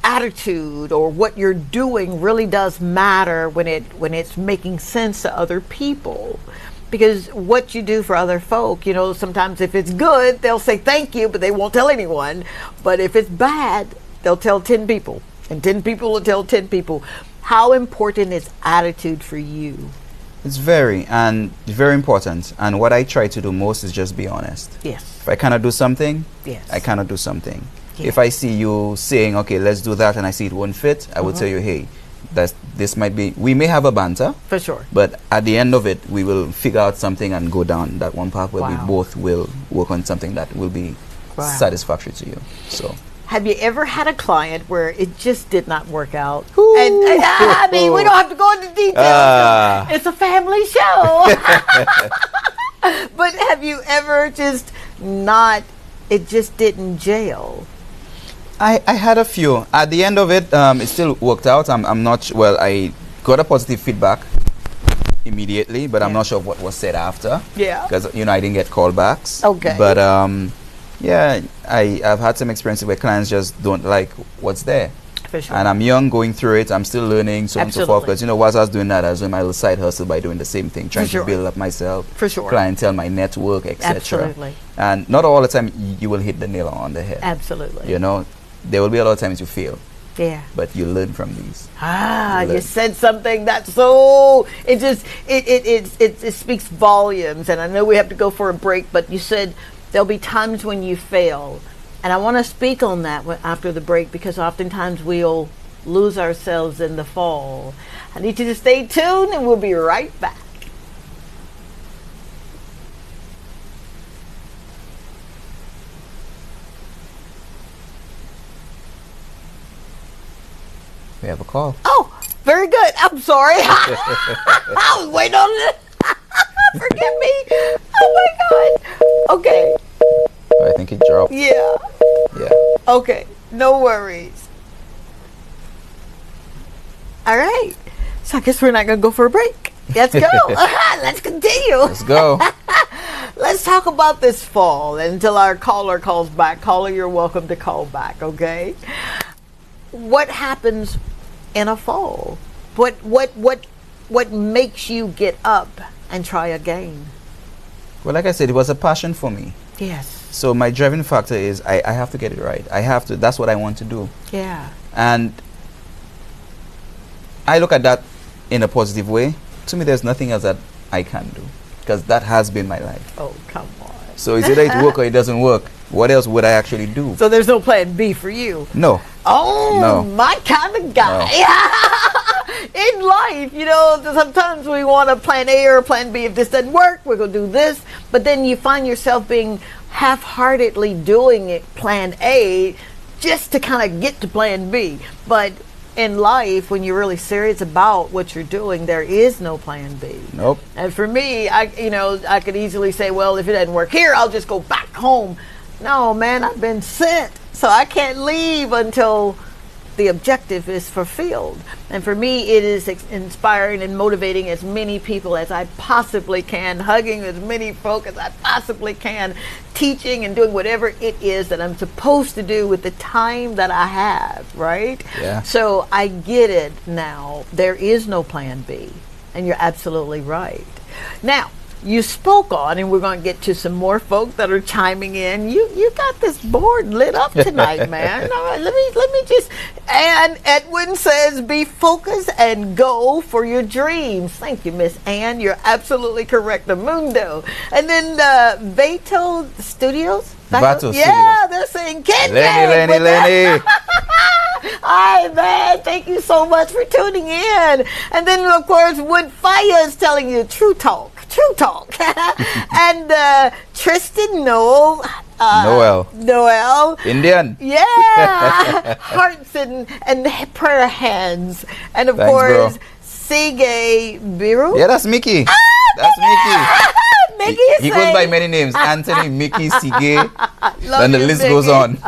attitude or what you're doing really does matter when it's making sense to other people? Because what you do for other folk, sometimes if it's good, they'll say thank you, but they won't tell anyone. But if it's bad, they'll tell 10 people, and 10 people will tell 10 people. How important is attitude for you? It's very important. And what I try to do most is just be honest. Yes. If I cannot do something, Yes. I cannot do something. Yeah. If I see you saying, okay, let's do that, and I see it won't fit, I will tell you, hey, this might be, we may have a banter, For sure. but at the end of it, we will figure out something and go down that one path where we Wow. both will work on something that will be Wow. satisfactory to you. So Have you ever had a client where it just did not work out? And I mean, we don't have to go into details. It's a family show. But have you ever just it just didn't gel? I had a few. At the end of it, it still worked out. I'm not well. I got a positive feedback immediately, but I'm not sure what was said after. Yeah. Because I didn't get callbacks. Okay. But yeah, I've had some experiences where clients just don't like what's there. For sure. And I'm young, going through it. I'm still learning, so on and so forth. Because whilst I was doing that, I was doing my little side hustle by doing the same thing, trying sure. to build up myself, For sure. clientele, my network, etc. Absolutely. And not all the time you will hit the nail on the head. Absolutely. There will be a lot of times you fail, Yeah. but you learn from these. You said something that's so it speaks volumes, and I know we have to go for a break, but you said there'll be times when you fail, and I want to speak on that after the break, because oftentimes we'll lose ourselves in the fall. I need you to stay tuned, and we'll be right back. We have a call. Oh, very good. I'm sorry. I was waiting on it. Forgive me. Oh my God. Okay. I think it dropped. Yeah. Yeah. Okay. No worries. All right. So I guess we're not going to go for a break. Let's go. Let's continue. Let's go. Let's talk about this fall until our caller calls back. Caller, you're welcome to call back, okay? What happens in a fall? What makes you get up and try again? Well, like I said, it was a passion for me. Yes. So my driving factor is I have to get it right. I have to. That's what I want to do. Yeah. And I look at that in a positive way. To me, there's nothing else that I can do because that has been my life. Oh, come on. So it's either it works or it doesn't work. What else would I actually do? So there's no plan B for you? No. Oh, No. my kind of guy. No. In life, you know, sometimes we want a plan A or a plan B. If this doesn't work, we're going to do this. But then you find yourself being half-heartedly doing it, plan A, just to kind of get to plan B. But in life, when you're really serious about what you're doing, there is no plan B. Nope. And for me, I could easily say, well, if it doesn't work here, I'll just go back home. No, man, I've been sent, so I can't leave until the objective is fulfilled. And for me, it is inspiring and motivating as many people as I possibly can, hugging as many folk as I possibly can, teaching and doing whatever it is that I'm supposed to do with the time that I have, right? Yeah. So I get it now. There is no plan B. And you're absolutely right. Now, you spoke on, and we're going to get to some more folk that are chiming in. You got this board lit up tonight, man. All right, let me just. And Edwin says, "Be focused and go for your dreams." Thank you, Miss Ann. You're absolutely correct. The Mundo, and then Vato Studios. Vato yeah, Studios. they're saying Kendrick. Lenny. Hi, man. Thank you so much for tuning in. And then, of course, Wood Fire is telling you true talk. And Tristan Noel. Noel. Indian. Yeah. Hearts and prayer hands. And, of Thanks, course, bro. Sige Biru. Yeah, that's Mickey. That's Mickey. He goes by many names. Anthony, Mickey, Sige. And the list goes on.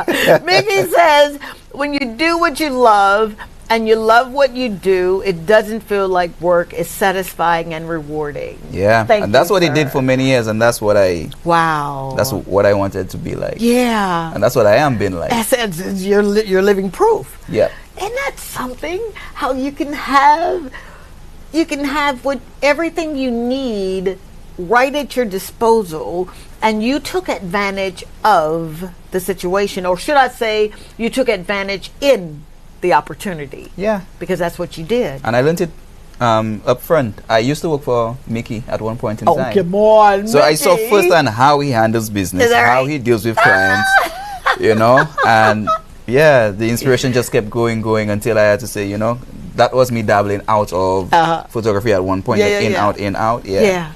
Mickey says, when you do what you love and you love what you do, it doesn't feel like work. It's satisfying and rewarding. Yeah. And that's what he did for many years, and that's what I wanted to be like. Yeah. And that's what I am being like. You're living proof. Yeah. And that's something, how you can have what everything you need right at your disposal, and you took advantage of the situation, or should I say you took advantage in the opportunity. Yeah. Because that's what you did. And I learned it up front. I used to work for Mickey at one point in time. Oh, come on, So Mickey. I saw firsthand how he handles business, how he deals with clients, you know, and yeah, the inspiration just kept going until I had to say, you know, that was me dabbling out of photography at one point, in, out. Yeah.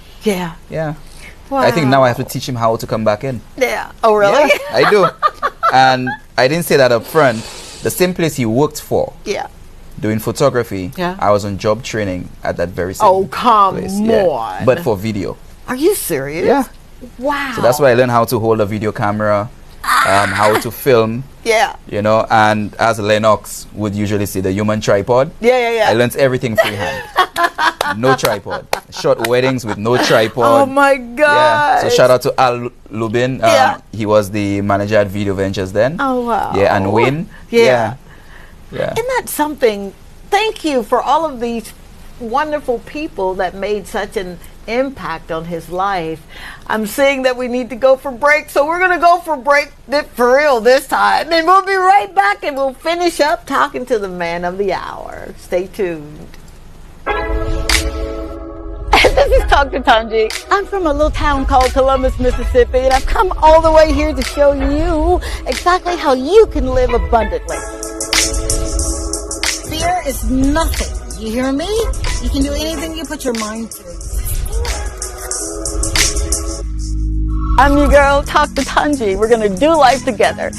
Wow. I think now I have to teach him how to come back in. Yeah. Oh, really? Yeah, I do. And I didn't say that up front. The same place he worked for, doing photography, I was on job training at that very same place. On. But for video. Are you serious? Yeah. Wow. So that's why I learned how to hold a video camera, how to film. Yeah. You know, and as Lennox would usually say, the human tripod. Yeah. I learned everything freehand. No tripod. Short weddings with no tripod. Oh my God. Yeah. So shout out to Al Lubin. He was the manager at Video Ventures then. Oh wow. Yeah, and Wayne. Yeah. Isn't that something? Thank you for all of these wonderful people that made such an impact on his life. I'm seeing that we need to go for break, so we're going to go for break for real this time. And we'll be right back, and we'll finish up talking to the man of the hour. Stay tuned. This is Dr. Tongie. I'm from a little town called Columbus, Mississippi, and I've come all the way here to show you exactly how you can live abundantly. Fear is nothing. You hear me? You can do anything you put your mind to. I'm your girl, Dr. Tongie. We're going to do life together.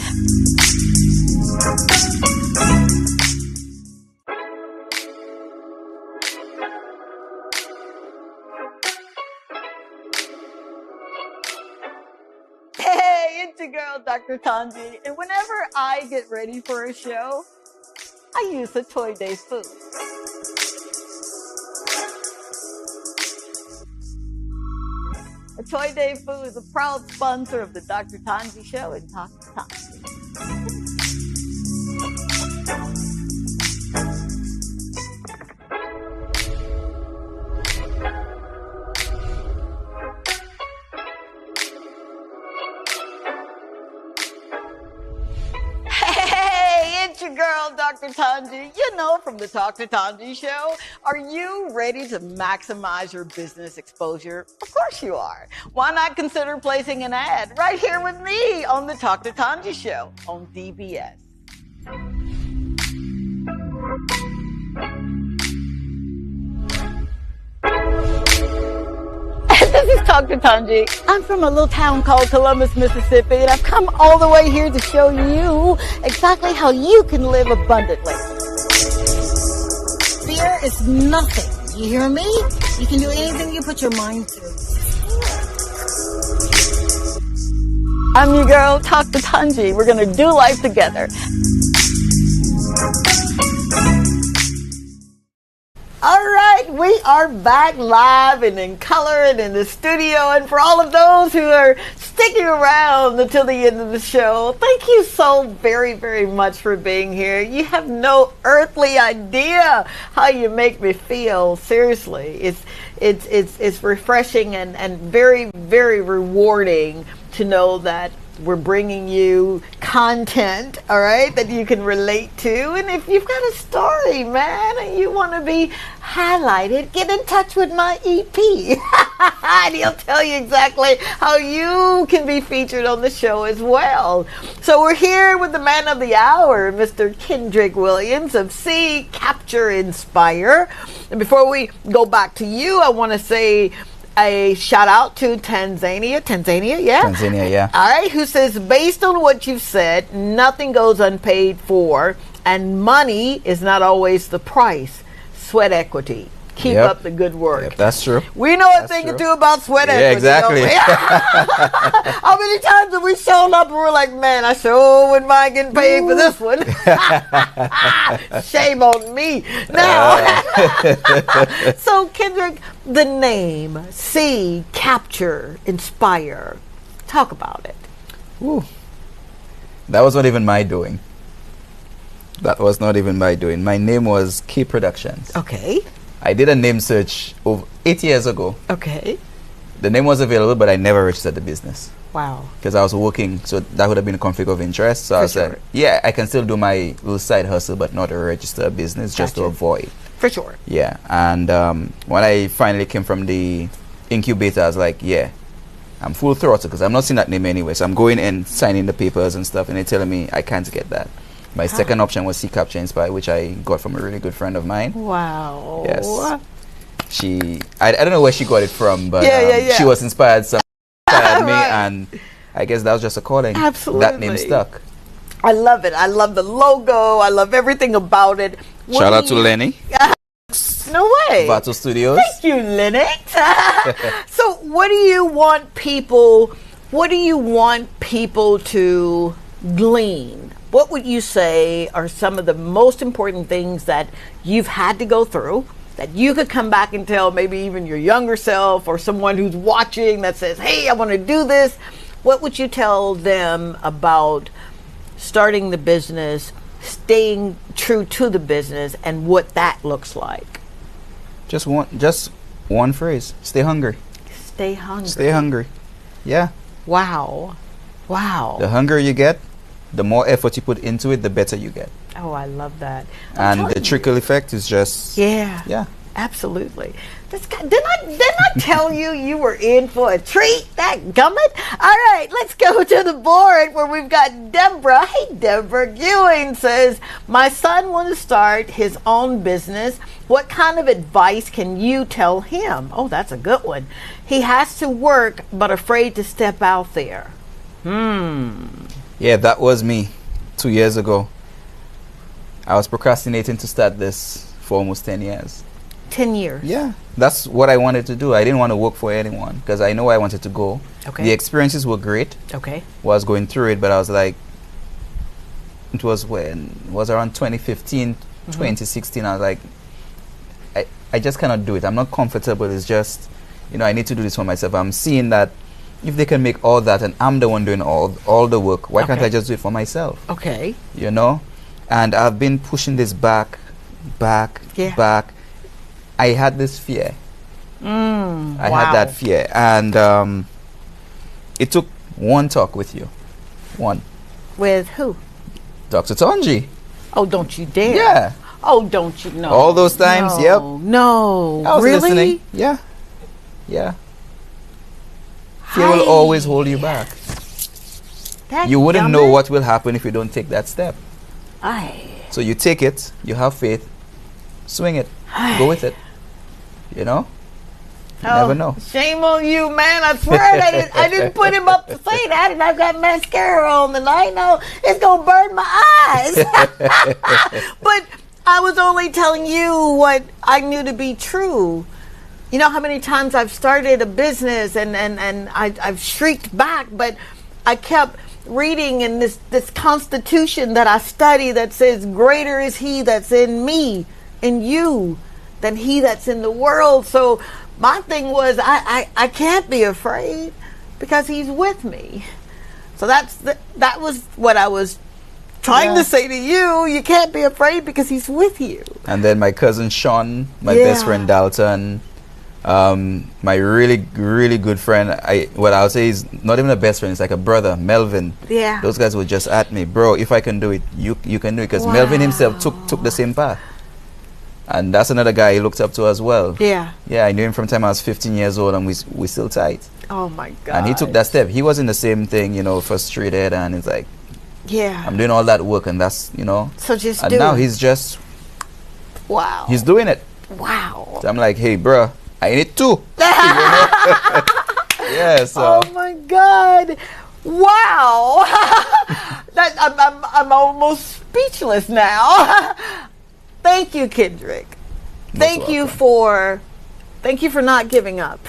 Dr. Tongie, and whenever I get ready for a show, I use the Toy Day food. The Toy Day food is a proud sponsor of the Dr. Tongie Show and Talk to Tongie. Hey, it's your girl, Dr. Tongie. You know, from the Talk to Tongie Show. Are you ready to maximize your business exposure? Of course you are. Why not consider placing an ad right here with me on the Talk to Tongie Show on DBS? This is Talk to Tongie. I'm from a little town called Columbus, Mississippi, and I've come all the way here to show you exactly how you can live abundantly. Fear is nothing. You hear me? You can do anything you put your mind to. I'm your girl, Talk to Tongie. We're going to do life together. All right, we are back live and in color and in the studio. And for all of those who are sticking around until the end of the show, thank you so very, very much for being here. You have no earthly idea how you make me feel. Seriously, it's refreshing and very, very rewarding to know that we're bringing you content, all right, that you can relate to. And if you've got a story, man, and you want to be highlighted, get in touch with my EP. And he'll tell you exactly how you can be featured on the show as well. So we're here with the man of the hour, Mr. Kendrick Williams of See, Capture, Inspire. And before we go back to you, I want to say a shout out to Tanzania, yeah. All right, who says, based on what you've said, nothing goes unpaid for, and money is not always the price. Sweat equity. Keep up the good work. Yep, that's true. We know a thing or two about sweat equity. Yeah, exactly. How many times have we shown up and we're like, man, I sure wouldn't mind getting paid for this one. Shame on me. Now, so Kendrick, the name, See, Capture, Inspire. Talk about it. Ooh. That was not even my doing. My name was Key Productions. Okay. I did a name search over 8 years ago. Okay. The name was available, but I never registered the business. Wow. Because I was working, so that would have been a conflict of interest. So I said, yeah, I can still do my little side hustle, but not a registered business, just to avoid. For sure. Yeah. And when I finally came from the incubator, I was like, yeah, I'm full throttle because I'm not seeing that name anyway. So I'm going and signing the papers and stuff, and they're telling me I can't get that. My second option was See, Capture, Inspire, which I got from a really good friend of mine. Wow. Yes. I don't know where she got it from, but she was inspired. Some inspired me, and I guess that was just a calling. Absolutely. That name stuck. I love it. I love the logo. I love everything about it. Shout out to Lenny. No way. Vato Studios. Thank you, Lennox. So what do you want people to glean? What would you say are some of the most important things that you've had to go through that you could come back and tell maybe even your younger self or someone who's watching that says, hey, I want to do this? What would you tell them about starting the business, staying true to the business, and what that looks like? Just one phrase. Stay hungry. Stay hungry. Stay hungry. Yeah. Wow. The hungrier you get, the more effort you put into it, the better you get. Oh, I love that. And the trickle effect is just... Yeah. Absolutely. This guy, didn't I tell you were in for a treat? That gummit? All right, let's go to the board where we've got Deborah. Hey, Deborah Ewing says, my son wants to start his own business. What kind of advice can you tell him? Oh, that's a good one. He has to work, but afraid to step out there. Yeah, that was me 2 years ago. I was procrastinating to start this for almost 10 years. 10 years. Yeah, that's what I wanted to do. I didn't want to work for anyone because I know I wanted to go. Okay. The experiences were great. Okay. Was going through it, but I was like, it was around 2015, 2016. I was like, I just cannot do it. I'm not comfortable. It's just, I need to do this for myself. I'm seeing that if they can make all that and I'm the one doing all the work, why can't I just do it for myself? Okay. And I've been pushing this back. I had this fear. I had that fear. And it took one talk with you. One. With who? Dr. Tongie. Oh, don't you dare. Yeah. Oh, don't you know. All those times, yep. No. I was really? listening. Yeah. Fear will always hold you back. You wouldn't know what will happen if you don't take that step. So you take it, you have faith, swing it, go with it. You never know. Shame on you, man. I swear I didn't put him up to say that, and I've got mascara on, and I know it's going to burn my eyes. But I was only telling you what I knew to be true. You know how many times I've started a business and I've shrieked back, but I kept reading in this constitution that I study that says, greater is he that's in me, in you, than he that's in the world. So my thing was, I can't be afraid because he's with me. So that was what I was trying to say to you. You can't be afraid because he's with you. And then my cousin Sean, my best friend Dalton, my really, really good friend, what I'll say is not even a best friend, it's like a brother, Melvin. Yeah. Those guys were just at me, bro, if I can do it, you can do it. Because Melvin himself took the same path. And that's another guy he looked up to as well. Yeah. Yeah, I knew him from the time I was 15 years old, and we still tight. Oh my God. And he took that step. He was in the same thing, frustrated, and it's like, I'm doing all that work, and that's, So just and do now it. he's just, wow. he's doing it. Wow. So I'm like, hey, bro, I need two. Yeah, so. Oh my God. Wow. I'm almost speechless now. Thank you, Kendrick. Thank you for not giving up.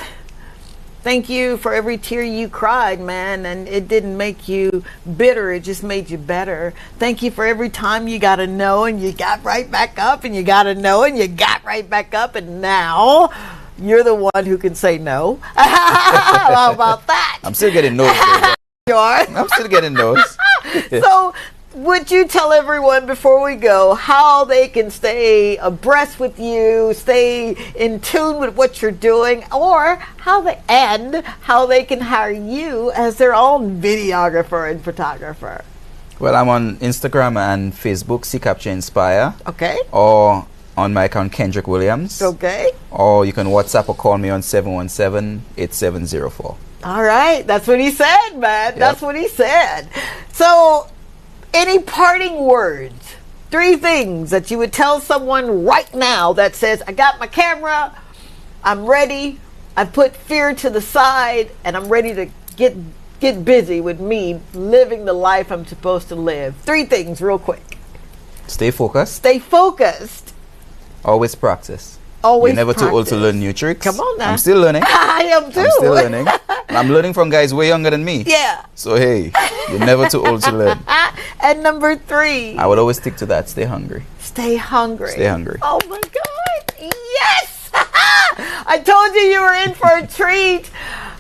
Thank you for every tear you cried, man, and it didn't make you bitter, it just made you better. Thank you for every time you got to know and you got right back up, and you got to know and you got right back up, and now you're the one who can say no. How about that? I'm still getting no's. Baby. You are? I'm still getting no's. So, would you tell everyone before we go how they can stay abreast with you, stay in tune with what you're doing, or how they can hire you as their own videographer and photographer? Well, I'm on Instagram and Facebook, See Capture Inspire. Okay. Or on my account, Kendrick Williams. Okay. Or you can WhatsApp or call me on 717-8704. All right. That's what he said, man. Yep. That's what he said. So, any parting words? 3 things that you would tell someone right now that says, I got my camera, I'm ready, I put fear to the side, and I'm ready to get busy with me living the life I'm supposed to live. 3 things real quick. Stay focused. Stay focused. Always practice. Always You're never practice. Too old to learn new tricks. Come on now. I'm still learning. I am too. I'm still learning. I'm learning from guys way younger than me. Yeah. So hey, you're never too old to learn. And number 3. I would always stick to that. Stay hungry. Stay hungry. Stay hungry. Oh my God. Yes. I told you were in for a treat.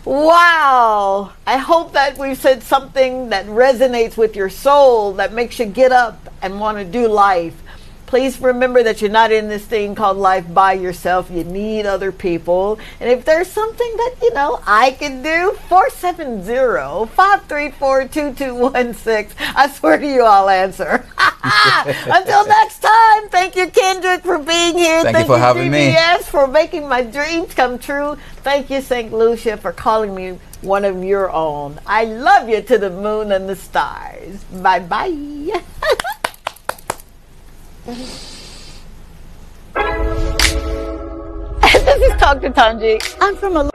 Wow. I hope that we've said something that resonates with your soul, that makes you get up and want to do life. Please remember that you're not in this thing called life by yourself. You need other people. And if there's something that, I can do, 470-534-2216. I swear to you, I'll answer. Until next time, thank you, Kendrick, for being here. Thank you for having me. Yes, for making my dreams come true. Thank you, St. Lucia, for calling me one of your own. I love you to the moon and the stars. Bye-bye. This is Dr. Tongie. I'm from a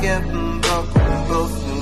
getting broken both